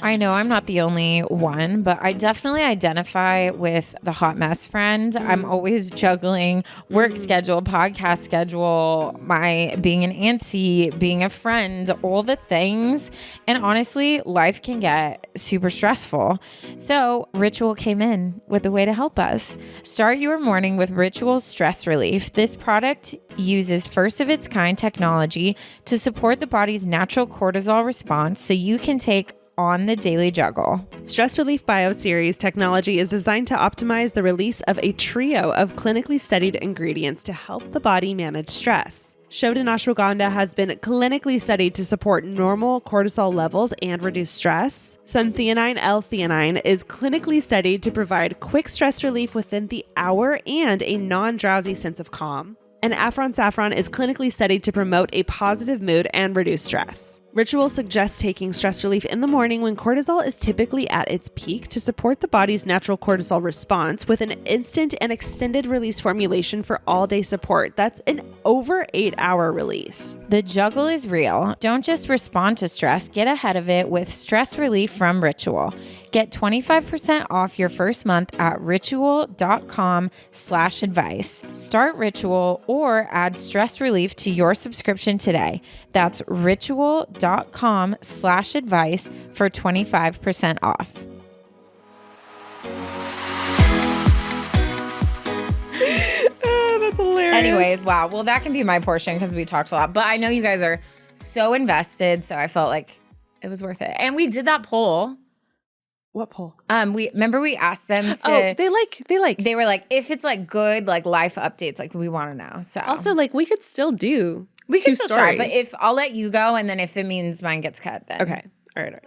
I know I'm not the only one, but I definitely identify with the hot mess friend. I'm always juggling work schedule, podcast schedule, my being an auntie, being a friend, all the things. And honestly, life can get super stressful. So Ritual came in with a way to help us. Start your morning with Ritual's Stress Relief. This product uses first of its kind technology to support the body's natural cortisol response so you can take on the daily juggle. Stress Relief Bio Series technology is designed to optimize the release of a trio of clinically studied ingredients to help the body manage stress. Shodan ashwagandha has been clinically studied to support normal cortisol levels and reduce stress. Suntheanine L-theanine is clinically studied to provide quick stress relief within the hour and a non-drowsy sense of calm. And Afron Saffron is clinically studied to promote a positive mood and reduce stress. Ritual suggests taking stress relief in the morning when cortisol is typically at its peak to support the body's natural cortisol response with an instant and extended release formulation for all-day support. That's an over 8-hour release. The juggle is real. Don't just respond to stress. Get ahead of it with stress relief from Ritual. Get 25% off your first month at ritual.com/advice. Start Ritual or add stress relief to your subscription today. That's ritual.com/advice for 25% off. Oh, that's hilarious. Anyways, wow. Well, that can be my portion because we talked a lot. But I know you guys are so invested, so I felt like it was worth it. And we did that poll. What poll? We asked them to. Oh, they were like, if it's like good, like life updates, like we want to know. So also, like, we could still do. We can still try, stories. but if I'll let you go, and then if it means mine gets cut, then okay. All right. So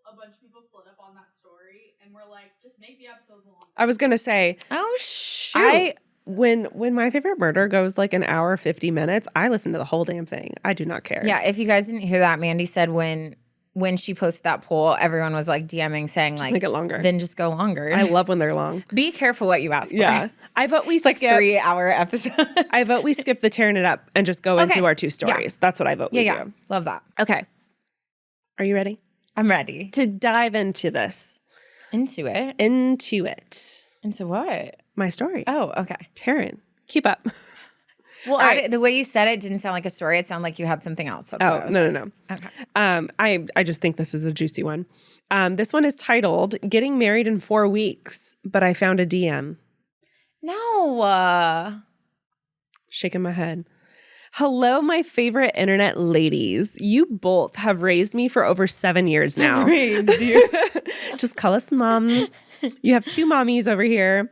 a bunch of people slid up on that story, and we're like, just make the episodes long. I was gonna say, oh shoot. When My Favorite Murder goes like an hour 50 minutes, I listen to the whole damn thing. I do not care. Yeah, if you guys didn't hear that, Mandy said when she posted that poll, everyone was like DMing saying just like, make it longer. Then just go longer. I love when they're long. Be careful what you ask for. Yeah. I vote we skip. Like 3-hour episodes. I vote we skip the tearing it up and just go into our two stories. Yeah. That's what I vote we do. Love that. Okay. Are you ready? I'm ready. To dive into this. Into it? Into it. Into what? My story. Oh, okay. Taran, keep up. Well, right. the way you said it didn't sound like a story. It sounded like you had something else. That's what I was No. Okay. I just think this is a juicy one. This one is titled "Getting Married in 4 Weeks," but I found a DM. No. Shaking my head. Hello, my favorite internet ladies. You both have raised me for over 7 years now. Raised you. Just call us mom. You have 2 mommies over here.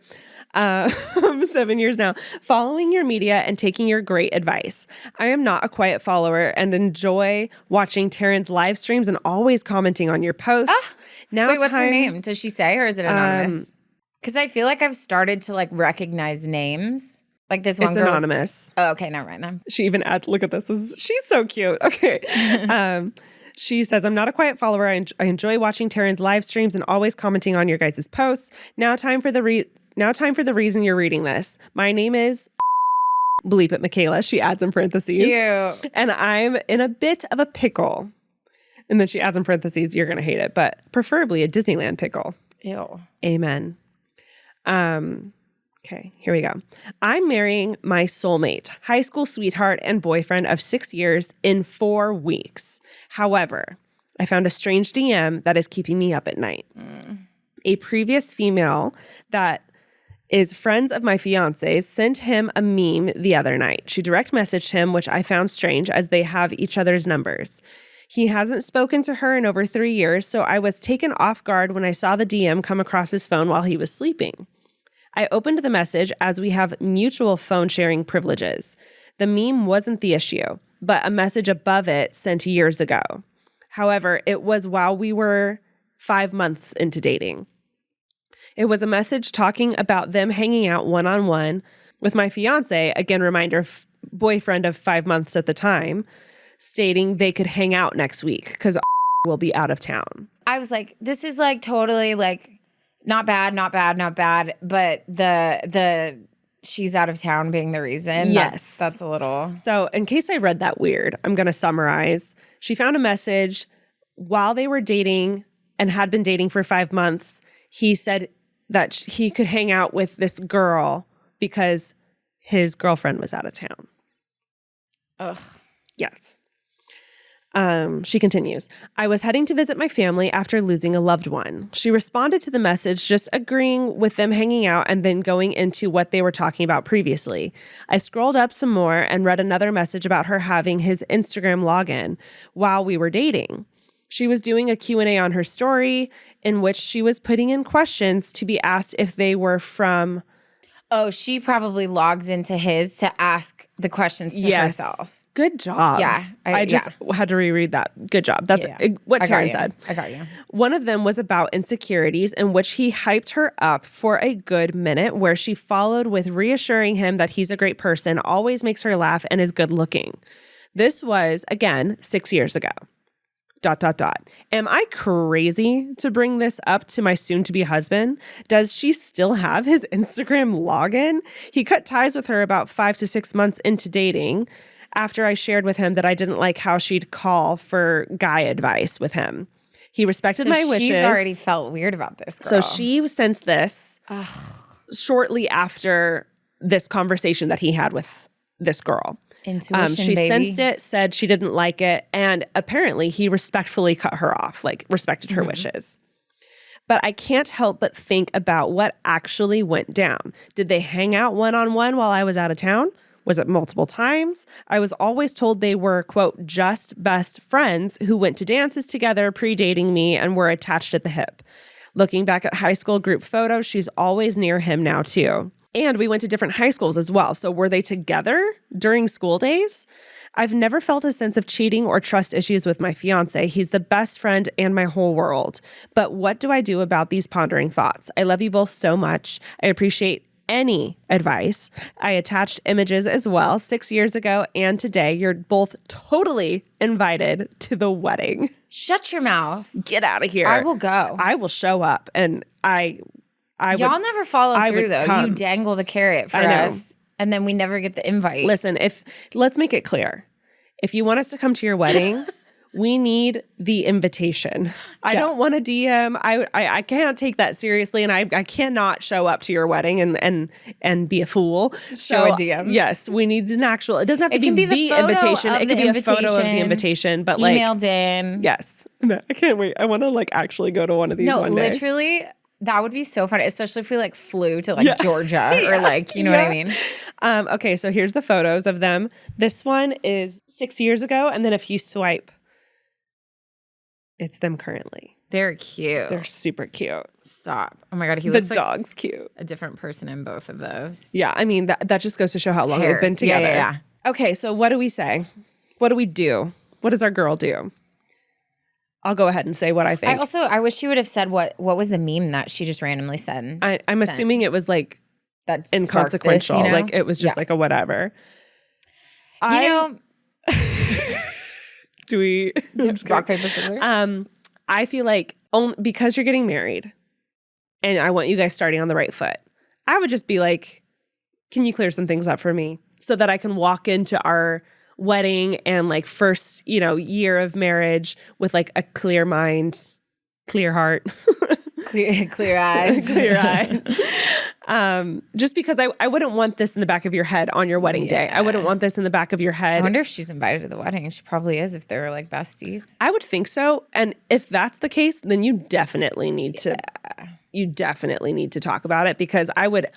7 years now, following your media and taking your great advice. I am not a quiet follower and enjoy watching Taran's live streams and always commenting on your posts. Now, Wait, what's her name? Does she say, or is it anonymous? Because I feel like I've started to like recognize names. Like this one It's girl. anonymous. Oh, okay, never mind then. She even adds, look at this. She's so cute. Okay. She says, I'm not a quiet follower. I enjoy watching Taran's live streams and always commenting on your guys' posts. Now time for the reason you're reading this. My name is bleep it, Michaela. She adds in parentheses. Cute. And I'm in a bit of a pickle. And then she adds in parentheses, you're going to hate it, but preferably a Disneyland pickle. Ew. Amen. Okay, here we go. I'm marrying my soulmate, high school sweetheart and boyfriend of 6 years in 4 weeks. However, I found a strange DM that is keeping me up at night. A previous female that is friends of my fiance's sent him a meme the other night. She direct messaged him, which I found strange as they have each other's numbers. He hasn't spoken to her in over 3 years, so I was taken off guard when I saw the DM come across his phone while he was sleeping. I opened the message as we have mutual phone sharing privileges. The meme wasn't the issue, but a message above it sent years ago. However, it was while we were 5 months into dating. It was a message talking about them hanging out one-on-one with my fiance, again, reminder, boyfriend of 5 months at the time, stating they could hang out next week because will be out of town. I was like, this is like totally like not bad, but the she's out of town being the reason. Yes. That's a little. So in case I read that weird, I'm going to summarize. She found a message while they were dating and had been dating for 5 months. He said that he could hang out with this girl because his girlfriend was out of town. Ugh. Yes. She continues, I was heading to visit my family after losing a loved one. She responded to the message, just agreeing with them hanging out and then going into what they were talking about previously. I scrolled up some more and read another message about her having his Instagram login while we were dating. She was doing a Q&A on her story in which she was putting in questions to be asked if they were from... Oh, she probably logged into his to ask the questions to herself. Good job. Yeah. I just had to reread that. Good job. That's what Taran said. I got you. One of them was about insecurities in which he hyped her up for a good minute, where she followed with reassuring him that he's a great person, always makes her laugh, and is good looking. This was, again, 6 years ago. ... Am I crazy to bring this up to my soon-to-be husband? Does she still have his Instagram login? He cut ties with her about 5 to 6 months into dating, after I shared with him that I didn't like how she'd call for guy advice with him. He respected my wishes. She's already felt weird about this So girl. she sensed this shortly after this conversation that he had with this girl. Intuition, she baby. sensed it, said she didn't like it, and apparently he respectfully cut her off, like respected her wishes. But I can't help but think about what actually went down. Did they hang out one-on-one while I was out of town? Was it multiple times? I was always told they were, quote, just best friends who went to dances together, predating me, and were attached at the hip. Looking back at high school group photos, she's always near him now, too. And we went to different high schools as well. So were they together during school days? I've never felt a sense of cheating or trust issues with my fiance. He's the best friend and my whole world. But what do I do about these pondering thoughts? I love you both so much. I appreciate any advice. I attached images as well 6 years ago and today. You're both totally invited to the wedding. Shut your mouth. Get out of here. I will go. I will show up, and Y'all never follow through though. Come. You dangle the carrot for us, and then we never get the invite. Listen, let's make it clear. If you want us to come to your wedding, We need the invitation. I don't want a DM. I can't take that seriously, and I cannot show up to your wedding and be a fool. Show a DM. Yes, we need an actual. It doesn't have to can be the photo invitation. of It the can be a photo of the invitation, invitation, but like emailed in. yes. No, I can't wait. I want to like actually go to one of these. No, one day. literally, that would be so fun, especially if we like flew to like Georgia or like, you know what I mean? Okay, so here's the photos of them. This one is 6 years ago, and then if you swipe, it's them currently. They're cute. They're super cute. Stop. Oh my God, he The looks like dog's cute. a different person in both of those. Yeah, I mean, that just goes to show how long Hair. they've been together. Yeah. Okay, so what do we say? What do we do? What does our girl do? I'll go ahead and say what I think. I wish she would have said what was the meme that she just randomly said. I'm assuming it was like That inconsequential. This, you know? Like it was just like a whatever. You know, do we rock, paper, scissors? I feel like because you're getting married and I want you guys starting on the right foot, I would just be like, can you clear some things up for me so that I can walk into our wedding and like first, year of marriage with like a clear mind, clear heart, clear eyes. clear eyes. Just because I wouldn't want this in the back of your head on your wedding day. I wouldn't want this in the back of your head. I wonder if she's invited to the wedding. She probably is if they're like besties. I would think so. And if that's the case, then you definitely need to talk about it, because I would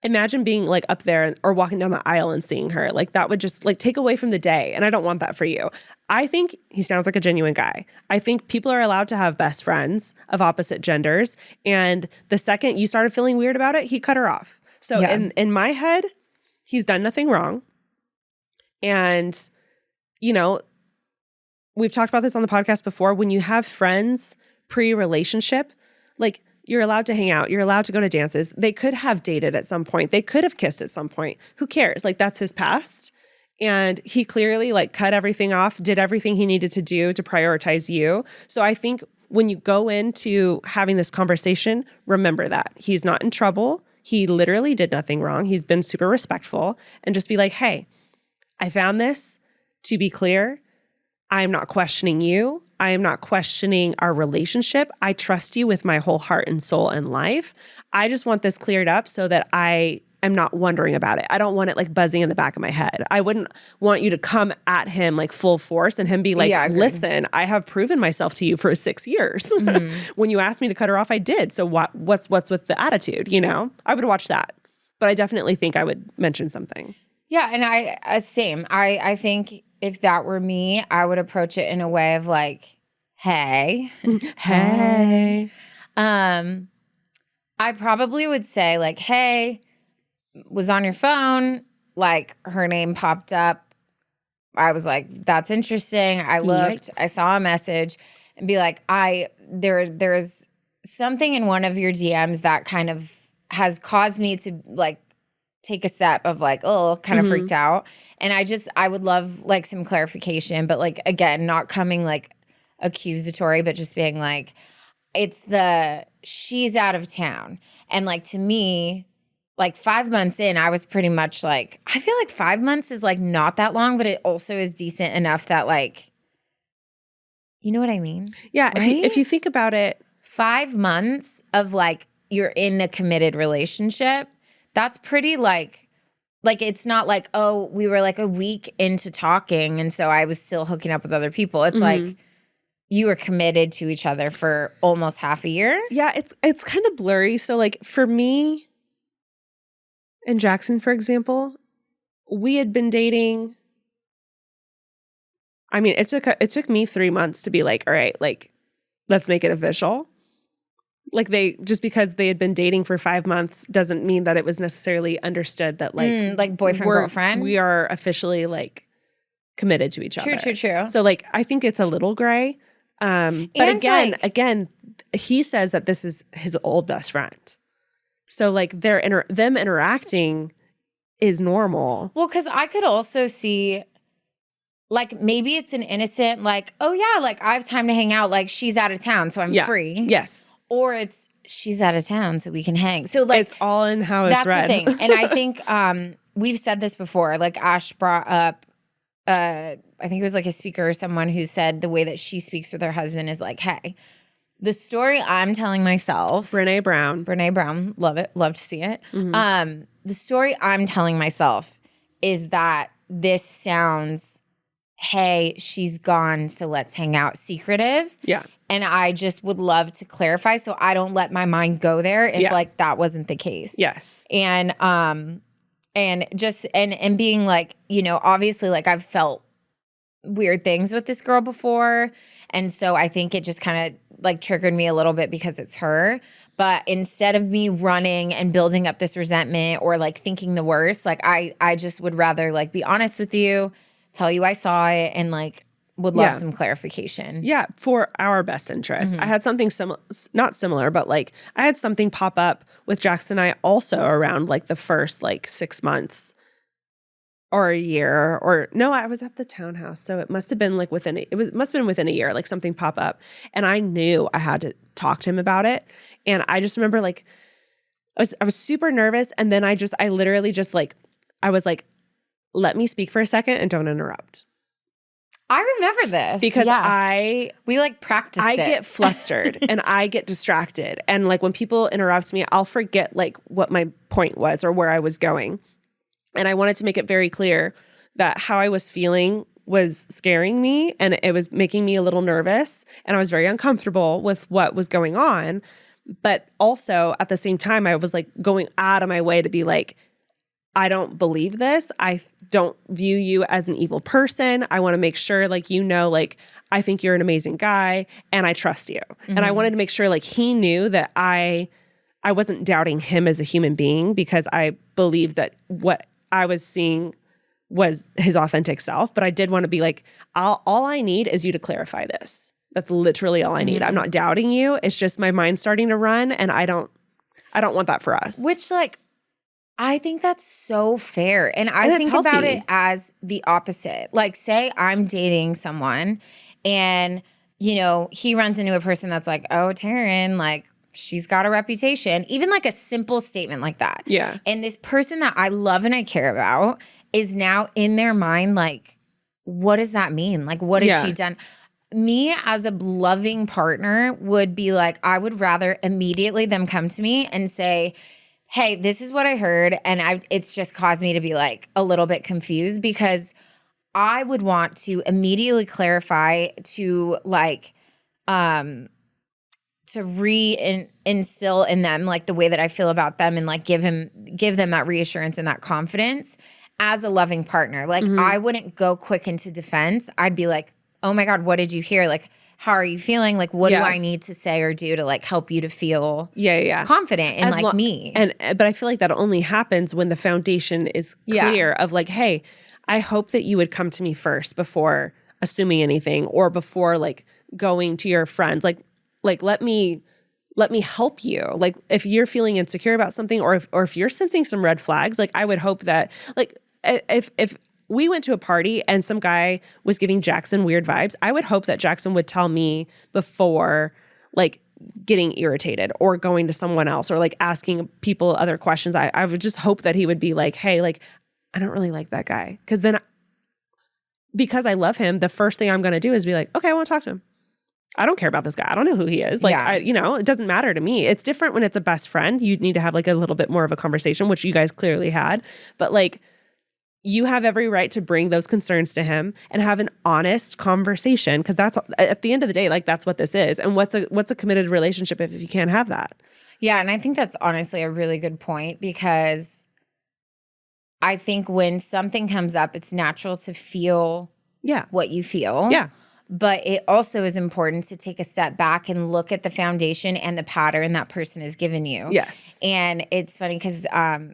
imagine being like up there or walking down the aisle and seeing her. Like that would just like take away from the day. And I don't want that for you. I think he sounds like a genuine guy. I think people are allowed to have best friends of opposite genders. And the second you started feeling weird about it, he cut her off. So in my head, he's done nothing wrong. And, we've talked about this on the podcast before. When you have friends pre-relationship, like you're allowed to hang out. You're allowed to go to dances. They could have dated at some point. They could have kissed at some point. Who cares? Like that's his past. And he clearly like cut everything off, did everything he needed to do to prioritize you. So I think when you go into having this conversation, remember that he's not in trouble. He literally did nothing wrong. He's been super respectful, and just be like, hey, I found this. To be clear, I'm not questioning you. I am not questioning our relationship. I trust you with my whole heart and soul and life. I just want this cleared up so that I am not wondering about it. I don't want it like buzzing in the back of my head. I wouldn't want you to come at him like full force and him be like, listen, I have proven myself to you for 6 years. Mm-hmm. When you asked me to cut her off, I did. So what's with the attitude, I would watch that. But I definitely think I would mention something. Yeah, and same. I think if that were me, I would approach it in a way of like, hey. Hey. I probably would say like, hey, was on your phone, like her name popped up. I was like, that's interesting. I looked, I saw a message, and be like, there's something in one of your DMs that kind of has caused me to like take a step of like, kind of freaked out. And I would love like some clarification, but like, again, not coming like accusatory, but just being like, she's out of town. And like, to me, like 5 months in, I was pretty much like, I feel like 5 months is like not that long, but it also is decent enough that like, you know what I mean? Yeah. Right? If you think about it, 5 months of like, you're in a committed relationship, that's pretty like it's not like, oh, we were like a week into talking and so I was still hooking up with other people. It's like you were committed to each other for almost half a year. Yeah, it's kind of blurry. So like for me and Jackson, for example, we had been dating. I mean, it took me 3 months to be like, all right, like let's make it official. Like just because they had been dating for 5 months doesn't mean that it was necessarily understood that like boyfriend, girlfriend. We are officially like committed to each other. True. So like, I think it's a little gray. But again, he says that this is his old best friend. So like them interacting is normal. Well, because I could also see like maybe it's an innocent like, oh yeah, like I have time to hang out. Like she's out of town, so I'm free. Yes. Or it's she's out of town, so we can hang. So like it's all in how it's read. That's the thing. And I think we've said this before. Like Ash brought up I think it was like a speaker or someone who said the way that she speaks with her husband is like, hey, the story I'm telling myself. Brene Brown. Love it. Love to see it. Mm-hmm. The story I'm telling myself is that this sounds, hey, she's gone, so let's hang out, secretive. Yeah. And I just would love to clarify so I don't let my mind go there if like that wasn't the case. Yes. And just and being like, you know, obviously like I've felt weird things with this girl before. And so I think it just kind of like triggered me a little bit because it's her. But instead of me running and building up this resentment or like thinking the worst, like I just would rather like be honest with you, tell you I saw it, and like would love some clarification. Yeah, for our best interest. I had something not similar, but like I had something pop up with Jackson and I also around like the first like 6 months or a year, or no, I was at the townhouse. So it must have been like must have been within a year, like something pop up. And I knew I had to talk to him about it. And I just remember like, I was super nervous. And then I literally just like, I was like, let me speak for a second and don't interrupt. I remember this. Because we like practiced I it. get flustered and I get distracted. And like when people interrupt me, I'll forget like what my point was or where I was going. And I wanted to make it very clear that how I was feeling was scaring me and it was making me a little nervous. And I was very uncomfortable with what was going on. But also at the same time, I was like going out of my way to be like, I don't believe this. I don't view you as an evil person. I want to make sure like, you know, like I think you're an amazing guy and I trust you. And I wanted to make sure like he knew that I wasn't doubting him as a human being because I believed that what I was seeing was his authentic self. But I did want to be like, all I need is you to clarify this. That's literally all I need. I'm not doubting you. It's just my mind's starting to run and I don't want that for us. Which like, I think that's so fair. And I think healthy. about it as the opposite. Like, say I'm dating someone and, you know, he runs into a person that's like, oh, Taran, like, she's got a reputation. Even like a simple statement like that. Yeah. And this person that I love and I care about is now in their mind like, what does that mean? Like, what has she done? Me as a loving partner would be like, I would rather immediately them come to me and say, hey, this is what I heard, and it's just caused me to be like a little bit confused because I would want to immediately clarify to like to instill in them like the way that I feel about them and like give them that reassurance and that confidence as a loving partner. Like I wouldn't go quick into defense. I'd be like, oh my God, what did you hear? Like, how are you feeling? Like, what do I need to say or do to like help you to feel confident in like me? But I feel like that only happens when the foundation is clear of like, hey, I hope that you would come to me first before assuming anything or before like going to your friends. Like let me help you. Like if you're feeling insecure about something or if you're sensing some red flags, like I would hope that like if we went to a party and some guy was giving Jackson weird vibes, I would hope that Jackson would tell me before like getting irritated or going to someone else or like asking people other questions. I would just hope that he would be like, hey, like, I don't really like that guy. Because I love him, the first thing I'm going to do is be like, okay, I want to talk to him. I don't care about this guy. I don't know who he is. Like, it doesn't matter to me. It's different when it's a best friend. You need to have like a little bit more of a conversation, which you guys clearly had. But like, you have every right to bring those concerns to him and have an honest conversation because that's at the end of the day, like that's what this is. And what's a committed relationship if you can't have that? Yeah, and I think that's honestly a really good point because I think when something comes up, it's natural to feel what you feel. Yeah. But it also is important to take a step back and look at the foundation and the pattern that person has given you. Yes. And it's funny because I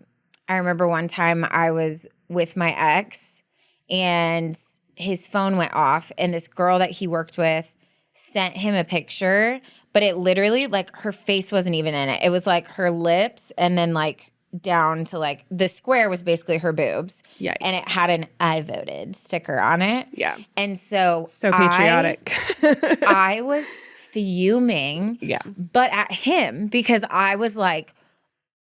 remember one time I was with my ex and his phone went off and this girl that he worked with sent him a picture, but it literally like her face wasn't even in it. It was like her lips and then like down to like the square was basically her boobs. Yikes. And it had an I voted sticker on it. Yeah. And so patriotic. I was fuming. Yeah. But at him because I was like,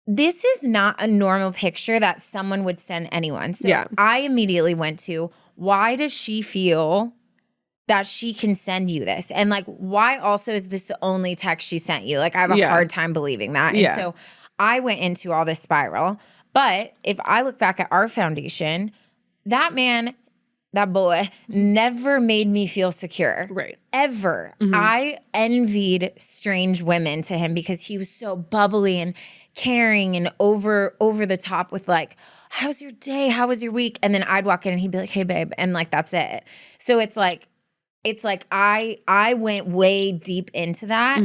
this is not a normal picture that someone would send anyone. So Yeah. I immediately went to, why does she feel that she can send you this? And like, why also is this the only text she sent you? Like, I have a hard time believing that. And so I went into all this spiral. But if I look back at our foundation, that man, that boy, never made me feel secure. Right. Ever. I envied strange women to him because he was so bubbly and caring and over the top with like, how's your day? How was your week? And then I'd walk in and he'd be like, hey, babe. And like, that's it. So it's like I went way deep into that.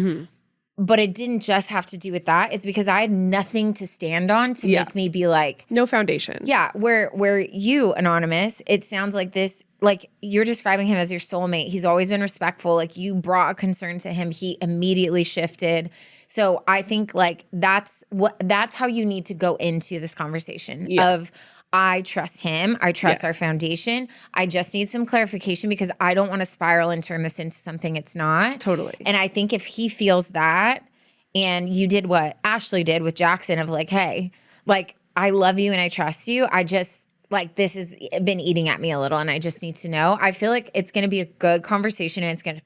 But it didn't just have to do with that. It's because I had nothing to stand on to make me be like, no foundation. Yeah, where you, Anonymous, it sounds like this, like you're describing him as your soulmate. He's always been respectful. Like you brought a concern to him. He immediately shifted. So I think like that's how you need to go into this conversation of I trust him. I trust our foundation. I just need some clarification because I don't want to spiral and turn this into something it's not. Totally. And I think if he feels that and you did what Ashley did with Jackson of like, hey, like I love you and I trust you. I just like this has been eating at me a little and I just need to know. I feel like it's going to be a good conversation and it's going to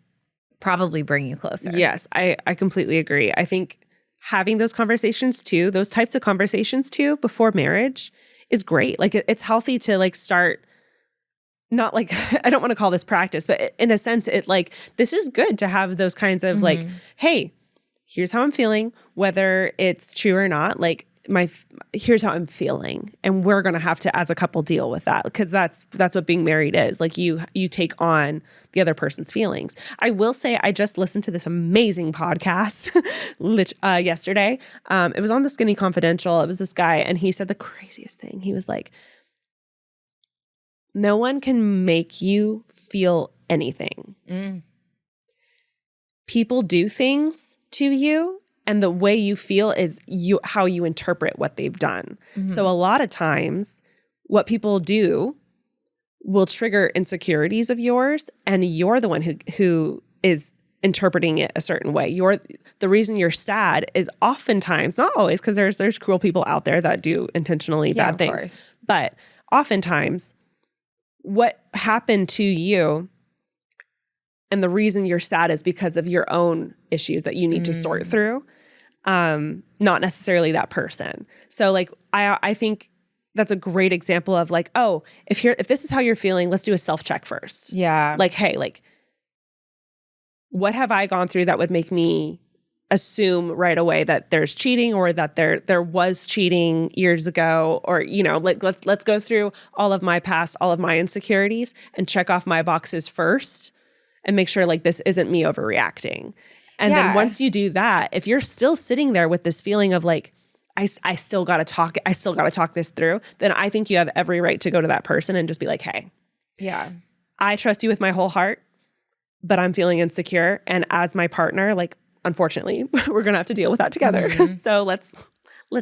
probably bring you closer. Yes, I completely agree. I think having those conversations too, those types of conversations too before marriage is great. Like it's healthy to like start, not like, I don't want to call this practice, but in a sense, it like, this is good to have those kinds of like, hey, here's how I'm feeling, whether it's true or not, like here's how I'm feeling. And we're going to have to, as a couple, deal with that because that's what being married is. Like you take on the other person's feelings. I will say I just listened to this amazing podcast yesterday. It was on the Skinny Confidential. It was this guy and he said the craziest thing. He was like, no one can make you feel anything. People do things to you and the way you feel is how you interpret what they've done. So a lot of times what people do will trigger insecurities of yours and you're the one who is interpreting it a certain way. The reason you're sad is oftentimes, not always, because there's cruel people out there that do intentionally bad things. Course. But oftentimes what happened to you and the reason you're sad is because of your own issues that you need to sort through, not necessarily that person. So like, I think that's a great example of like, oh, if this is how you're feeling, let's do a self-check first. Yeah. Like, hey, like, what have I gone through that would make me assume right away that there's cheating or that there was cheating years ago, or, you know, like let's go through all of my past, all of my insecurities and check off my boxes first and make sure like this isn't me overreacting. And then once you do that, if you're still sitting there with this feeling of like, I still got to talk this through, then I think you have every right to go to that person and just be like, hey, I trust you with my whole heart, but I'm feeling insecure. And as my partner, like, unfortunately, we're going to have to deal with that together. So let's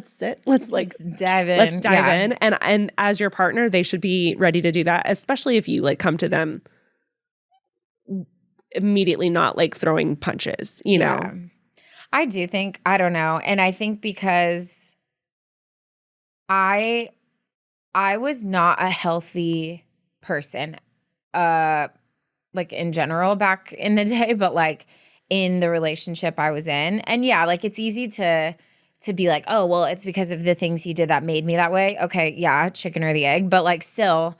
sit. Let's dive in. Let's dive in. And as your partner, they should be ready to do that, especially if you like come to them immediately not like throwing punches, you know? I do think, I don't know. And I think because I was not a healthy person, like in general back in the day, but like in the relationship I was in. And yeah, like it's easy to be like, oh, well, it's because of the things he did that made me that way. Okay, yeah, chicken or the egg. But like still,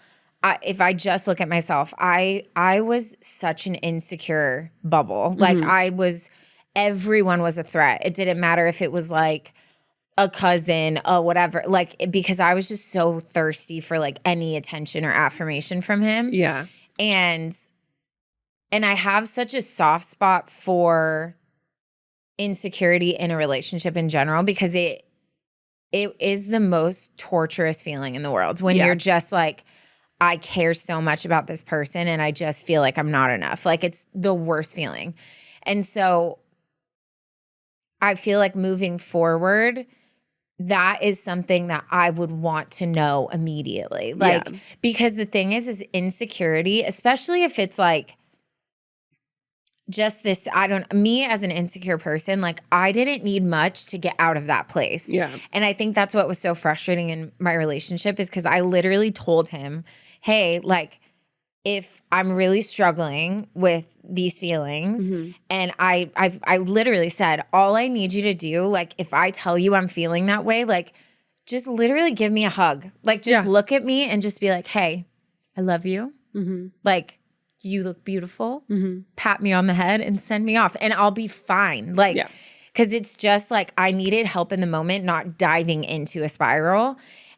if I just look at myself, I was such an insecure bubble. Like everyone was a threat. It didn't matter if it was like a cousin or whatever, like because I was just so thirsty for like any attention or affirmation from him. Yeah. And I have such a soft spot for insecurity in a relationship in general because it is the most torturous feeling in the world when you're just like, I care so much about this person and I just feel like I'm not enough. Like it's the worst feeling. And so I feel like moving forward, that is something that I would want to know immediately. Like, because the thing is insecurity, especially if it's like just this, me as an insecure person, like I didn't need much to get out of that place. Yeah. And I think that's what was so frustrating in my relationship is because I literally told him, hey, like, if I'm really struggling with these feelings and I literally said, all I need you to do, like, if I tell you I'm feeling that way, like, just literally give me a hug. Like, just look at me and just be like, hey, I love you. Like, you look beautiful. Pat me on the head and send me off and I'll be fine. Like, because it's just like I needed help in the moment, not diving into a spiral.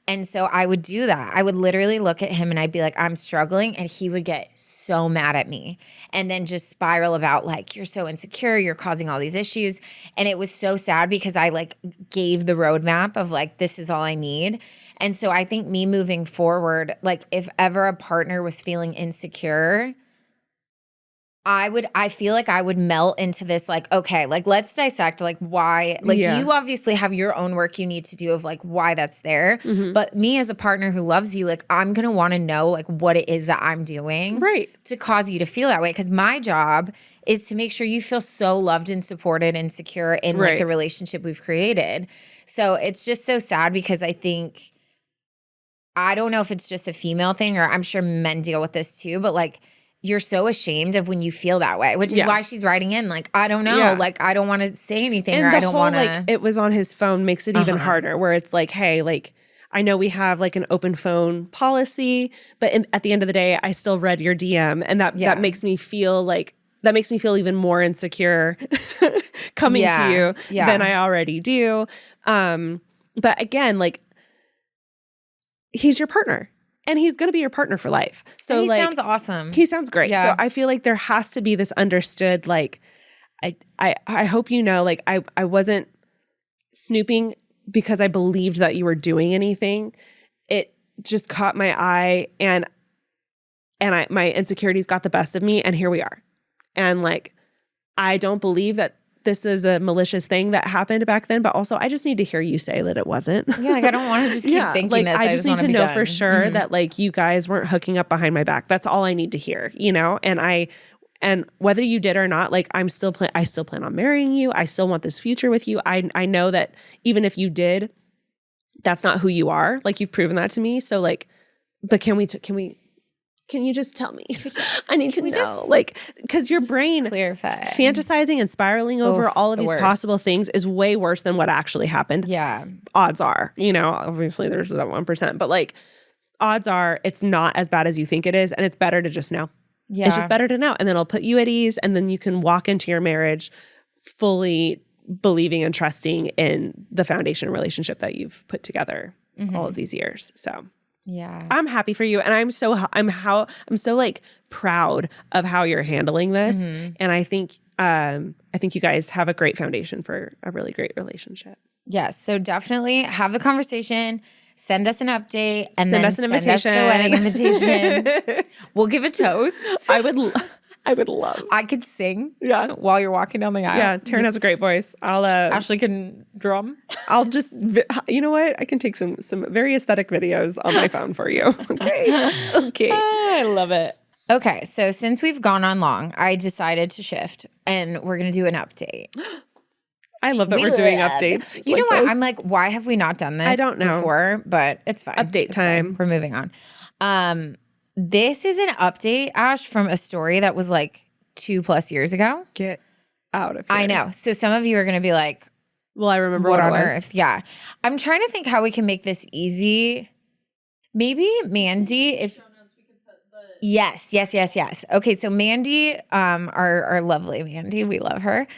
And so I would do that. I would literally look at him and I'd be like, I'm struggling. And he would get so mad at me and then just spiral about like, you're so insecure, you're causing all these issues. And it was so sad because I like gave the roadmap of like, this is all I need. And so I think me moving forward, like if ever a partner was feeling insecure, I feel like I would melt into this, like, okay, like let's dissect like why, like you obviously have your own work you need to do of like why that's there. But me as a partner who loves you, like I'm going to want to know like what it is that I'm doing to cause you to feel that way. Because my job is to make sure you feel so loved and supported and secure in like the relationship we've created. So it's just so sad because I think, I don't know if it's just a female thing or I'm sure men deal with this too, but like, you're so ashamed of when you feel that way, which is why she's writing in like, I don't know, like I don't want to say anything and or the I don't whole, want to. like, it was on his phone makes it even harder where it's like, hey, like, I know we have like an open phone policy, but at the end of the day, I still read your DM and that makes me feel like, that makes me feel even more insecure coming to you than I already do. But again, like, he's your partner. And he's going to be your partner for life. So and he like, sounds awesome. He sounds great. Yeah. So I feel like there has to be this understood, like, I hope you know, like I wasn't snooping because I believed that you were doing anything. It just caught my eye and my insecurities got the best of me and here we are. And like, I don't believe that this is a malicious thing that happened back then, but also I just need to hear you say that it wasn't. Yeah, like I don't want to just keep thinking like, this. I just need to know done. for sure that like you guys weren't hooking up behind my back. That's all I need to hear, you know? And whether you did or not, like I still plan on marrying you. I still want this future with you. I know that even if you did, that's not who you are. Like you've proven that to me. So like, but can you just tell me? I need to know. Like, because your brain clarify. Fantasizing and spiraling over all of these worst. Possible things is way worse than what actually happened. Yeah. Odds are, you know, obviously there's that 1%, but like odds are it's not as bad as you think it is. And it's better to just know. Yeah. It's just better to know. And then it'll put you at ease. And then you can walk into your marriage fully believing and trusting in the foundation relationship that you've put together all of these years. So yeah, I'm happy for you. And I'm so like proud of how you're handling this. And I think you guys have a great foundation for a really great relationship. Yes. So definitely have the conversation. Send us an update and send then us an invitation. Send us the wedding invitation. We'll give a toast. I would love. I could sing. Yeah. While you're walking down the aisle. Yeah. Taran has a great voice. Ashley can drum. I'll just, you know what? I can take some very aesthetic videos on my phone for you. Okay. I love it. Okay. So since we've gone on long, I decided to shift and we're going to do an update. I love that we're doing updates. You know what? I'm like, why have we not done this I don't know. before? But it's fine. Update time. Fine. We're moving on. This is an update, Ash, from a story that was like 2+ years ago. Get out of here. I know. So some of you are going to be like, well, I remember what it on was. earth? Yeah. I'm trying to think how we can make this easy. Maybe Mandy, if... Yes. Okay, so Mandy, our lovely Mandy, we love her.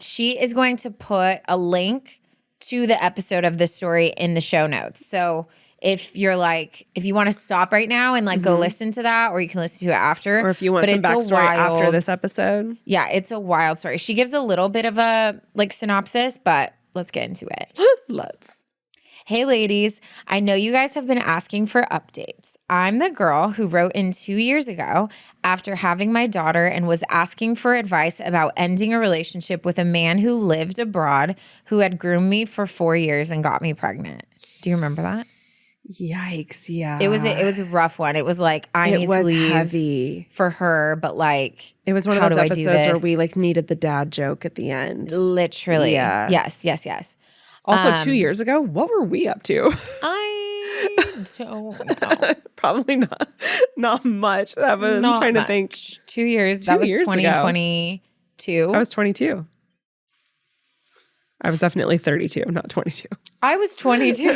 She is going to put a link to the episode of the story in the show notes. So if you're like, if you want to stop right now and like go listen to that, or you can listen to it after. Or if you want some backstory after this episode. Yeah, it's a wild story. She gives a little bit of a like synopsis, but let's get into it. Let's. Hey ladies, I know you guys have been asking for updates. I'm the girl who wrote in 2 years ago after having my daughter and was asking for advice about ending a relationship with a man who lived abroad who had groomed me for 4 years and got me pregnant. Do you remember that? Yikes! Yeah, It was a rough one. It was like I need to leave heavy for her, but like it was one of how those do I do episodes where this? we like needed the dad joke at the end. Literally, Yeah. yes. Also, 2 years ago, what were we up to? I don't know. Probably not much. I'm Not trying to much. think. 2 years. 2 That was years ago. 2022. I was 22. I was definitely 32, not 22. I was 22.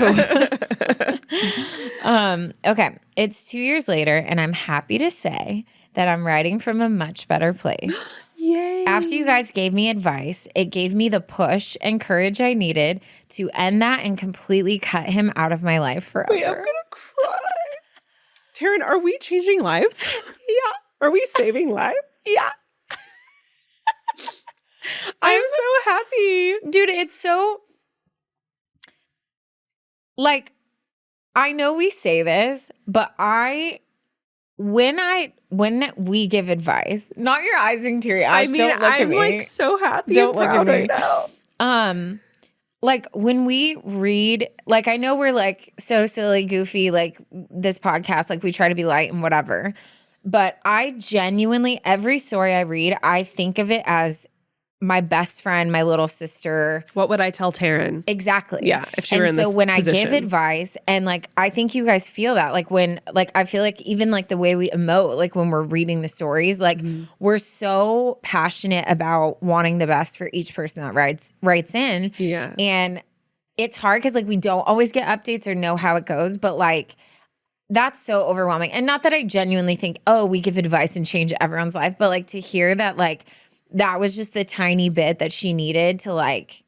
Okay. It's 2 years later, and I'm happy to say that I'm writing from a much better place. Yay. After you guys gave me advice, it gave me the push and courage I needed to end that and completely cut him out of my life forever. Wait, I'm going to cry. Taran, are we changing lives? Yeah. Are we saving lives? Yeah. I'm so happy. Dude, it's so like I know we say this, but when we give advice, not your eyes and teary eyes. I mean, don't look at I'm me. like so happy Don't and look at proud me. right now. Like when we read, like I know we're like so silly, goofy, like this podcast, like we try to be light and whatever. But I genuinely, every story I read, I think of it as my best friend, my little sister. What would I tell Taran? Exactly. Yeah, if she were in this when position. I give advice, and like I think you guys feel that, like when, like I feel like even like the way we emote, like when we're reading the stories, like we're so passionate about wanting the best for each person that writes in. Yeah. And it's hard because like we don't always get updates or know how it goes, but like that's so overwhelming. And not that I genuinely think, oh, we give advice and change everyone's life, but like to hear that like that was just the tiny bit that she needed to like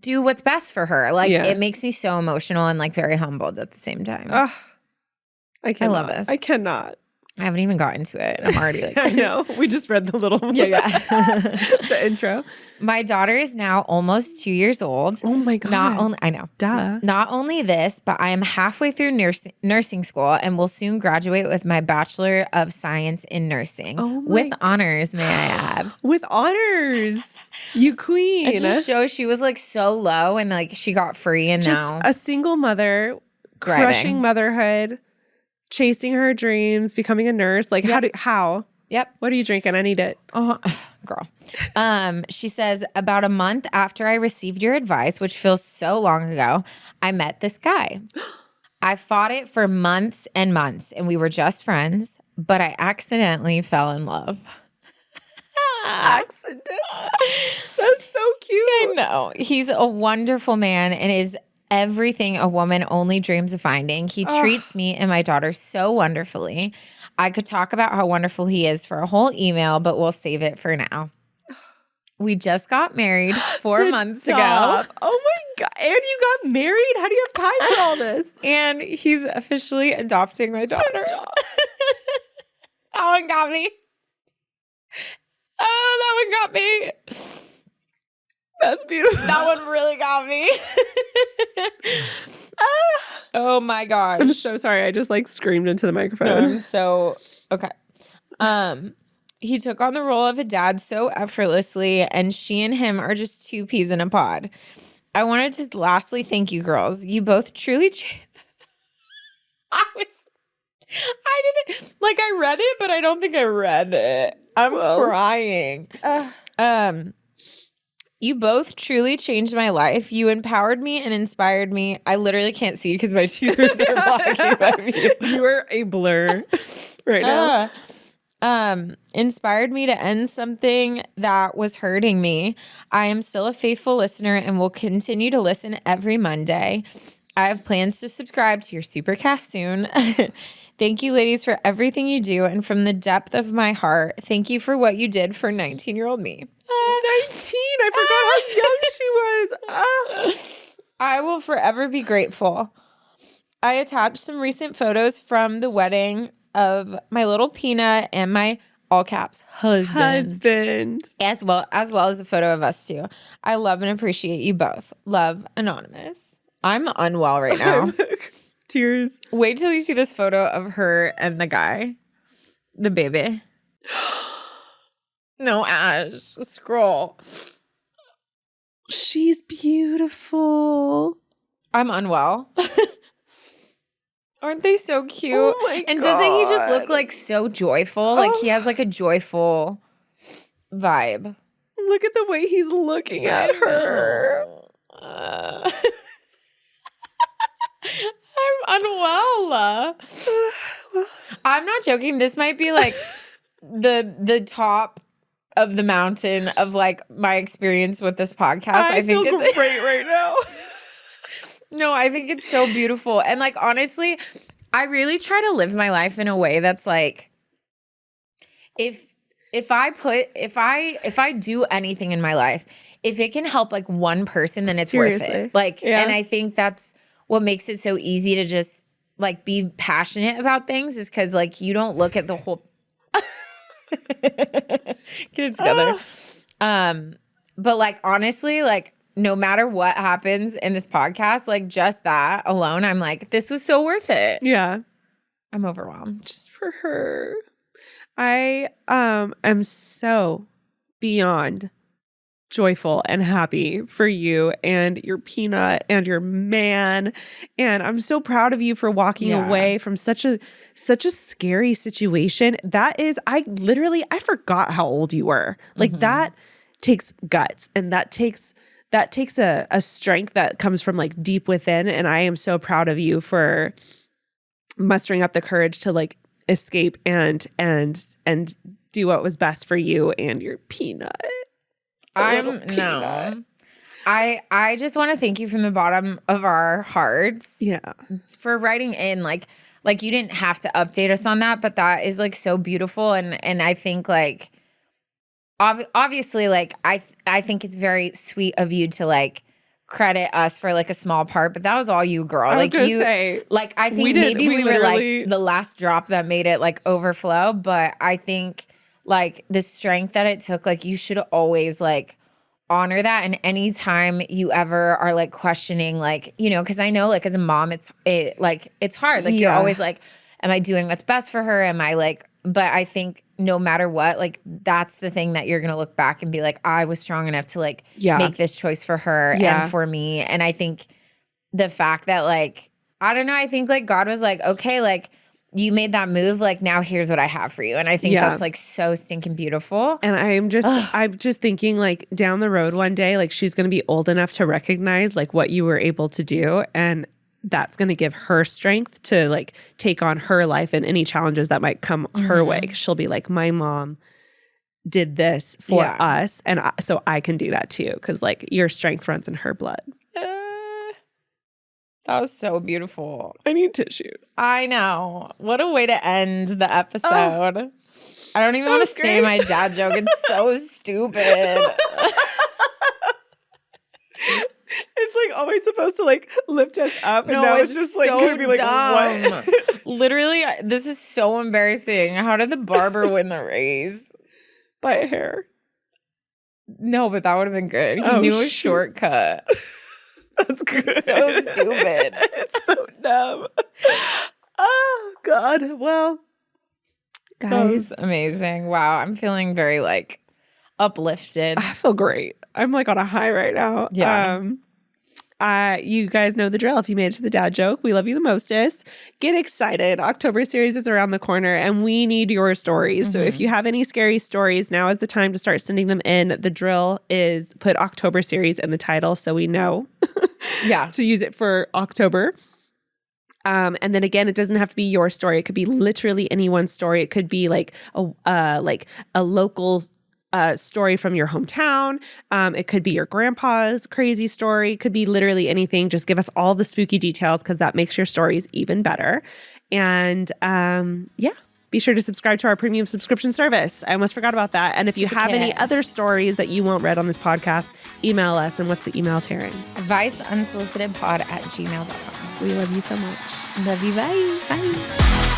do what's best for her. Like it makes me so emotional and like very humbled at the same time. I cannot. I love this. I cannot. I haven't even gotten to it. I'm already like, I know. We just read the little the intro. My daughter is now almost 2 years old. Oh my God. I know. Duh. Not only this, but I am halfway through nursing school and will soon graduate with my Bachelor of Science in Nursing. With honors, may I add. With honors. You queen. It just shows she was like so low and like she got free and just now a single mother, thriving. crushing motherhood, chasing her dreams, becoming a nurse. Like how? Yep. What are you drinking? I need it. Girl. She says, about a month after I received your advice, which feels so long ago, I met this guy. I fought it for months and months, and we were just friends, but I accidentally fell in love. Accident. That's so cute. I know. He's a wonderful man and is everything a woman only dreams of finding. He treats me and my daughter so wonderfully. I could talk about how wonderful he is for a whole email, but we'll save it for now. We just got married 4 months ago. Oh my God. And you got married? How do you have time for all this? And he's officially adopting my daughter. That one got me. Oh, that one got me. That's beautiful. That one really got me. Oh my gosh. I'm so sorry. I just like screamed into the microphone. Okay. He took on the role of a dad so effortlessly, and she and him are just two peas in a pod. I wanted to lastly thank you girls. You both truly I didn't like I read it, but I don't think I read it. I'm crying. You both truly changed my life. You empowered me and inspired me. I literally can't see because my tears are blocking my view. You are a blur right now. Inspired me to end something that was hurting me. I am still a faithful listener and will continue to listen every Monday. I have plans to subscribe to your Supercast soon. Thank you, ladies, for everything you do. And from the depth of my heart, thank you for what you did for 19-year-old me. 19? I forgot how young she was. I will forever be grateful. I attached some recent photos from the wedding of my little Peanut and my all caps husband. As well as a photo of us too. I love and appreciate you both. Love, Anonymous. I'm unwell right now. Tears. Wait till you see this photo of her and the guy. The baby. No, Ash. Scroll. She's beautiful. I'm unwell. Aren't they so cute? Oh my and doesn't he just God. look like so joyful? Like he has like a joyful vibe. Look at the way he's looking at her. I'm unwell. I'm not joking. This might be like the top of the mountain of like my experience with this podcast. I think feel it's great right now. No, I think it's so beautiful. And like honestly, I really try to live my life in a way that's like if I do anything in my life, if it can help like one person, then it's worth Seriously. it. Like, Yeah. and I think that's what makes it so easy to just like be passionate about things is because like you don't look at the whole get it together. But like honestly, like no matter what happens in this podcast, like just that alone, I'm like, this was so worth it. Yeah. I'm overwhelmed. Just for her. I am so beyond joyful and happy for you and your peanut and your man. And I'm so proud of you for walking away from such a scary situation. That is, I forgot how old you were. Like that takes guts and that takes a strength that comes from like deep within. And I am so proud of you for mustering up the courage to like escape and do what was best for you and your peanut. I just want to thank you from the bottom of our hearts. Yeah. For writing in like you didn't have to update us on that, but that is like so beautiful and I think like obviously like I think it's very sweet of you to like credit us for like a small part, but that was all you, girl. I think maybe we were like the last drop that made it like overflow, but I think like the strength that it took, like you should always like honor that. And anytime you ever are like questioning, like, you know, because I know like as a mom, it's hard. Like you're always like, am I doing what's best for her? Am I like, but I think no matter what, like that's the thing that you're going to look back and be like, I was strong enough to like make this choice for her and for me. And I think the fact that like, I don't know, I think like God was like, okay, like you made that move, like now here's what I have for you. And I think that's like so stinking beautiful. And I'm just thinking like down the road one day, like she's going to be old enough to recognize like what you were able to do. And that's going to give her strength to like take on her life and any challenges that might come her way. 'Cause she'll be like, my mom did this for us. And so I can do that too. 'Cause like your strength runs in her blood. That was so beautiful. I need tissues. I know. What a way to end the episode. I don't even want to say my dad joke. It's so stupid. It's like always supposed to like lift us up. And No, now it's just like so gonna be like, dumb. what? Literally, this is so embarrassing. How did the barber win the race? By a hair. No, but that would have been good. He Oh, knew a shoot. shortcut. That's good. It's so stupid. It's so dumb. Oh, God. Well, That was guys, amazing. Wow, I'm feeling very like uplifted. I feel great. I'm like on a high right now. Yeah. You guys know the drill. If you made it to the dad joke, we love you the mostest. Get excited. October series is around the corner and we need your stories. So if you have any scary stories, now is the time to start sending them in. The drill is put October series in the title so we know to use it for October. And then again, it doesn't have to be your story. It could be literally anyone's story. It could be like a local story from your hometown. It could be your grandpa's crazy story. It could be literally anything. Just give us all the spooky details because that makes your stories even better. And be sure to subscribe to our premium subscription service. I almost forgot about that. And if you have any other stories that you want read on this podcast, email us. And what's the email, Taran? adviceunsolicitedpod@gmail.com. We love you so much. Love you. Bye. Bye.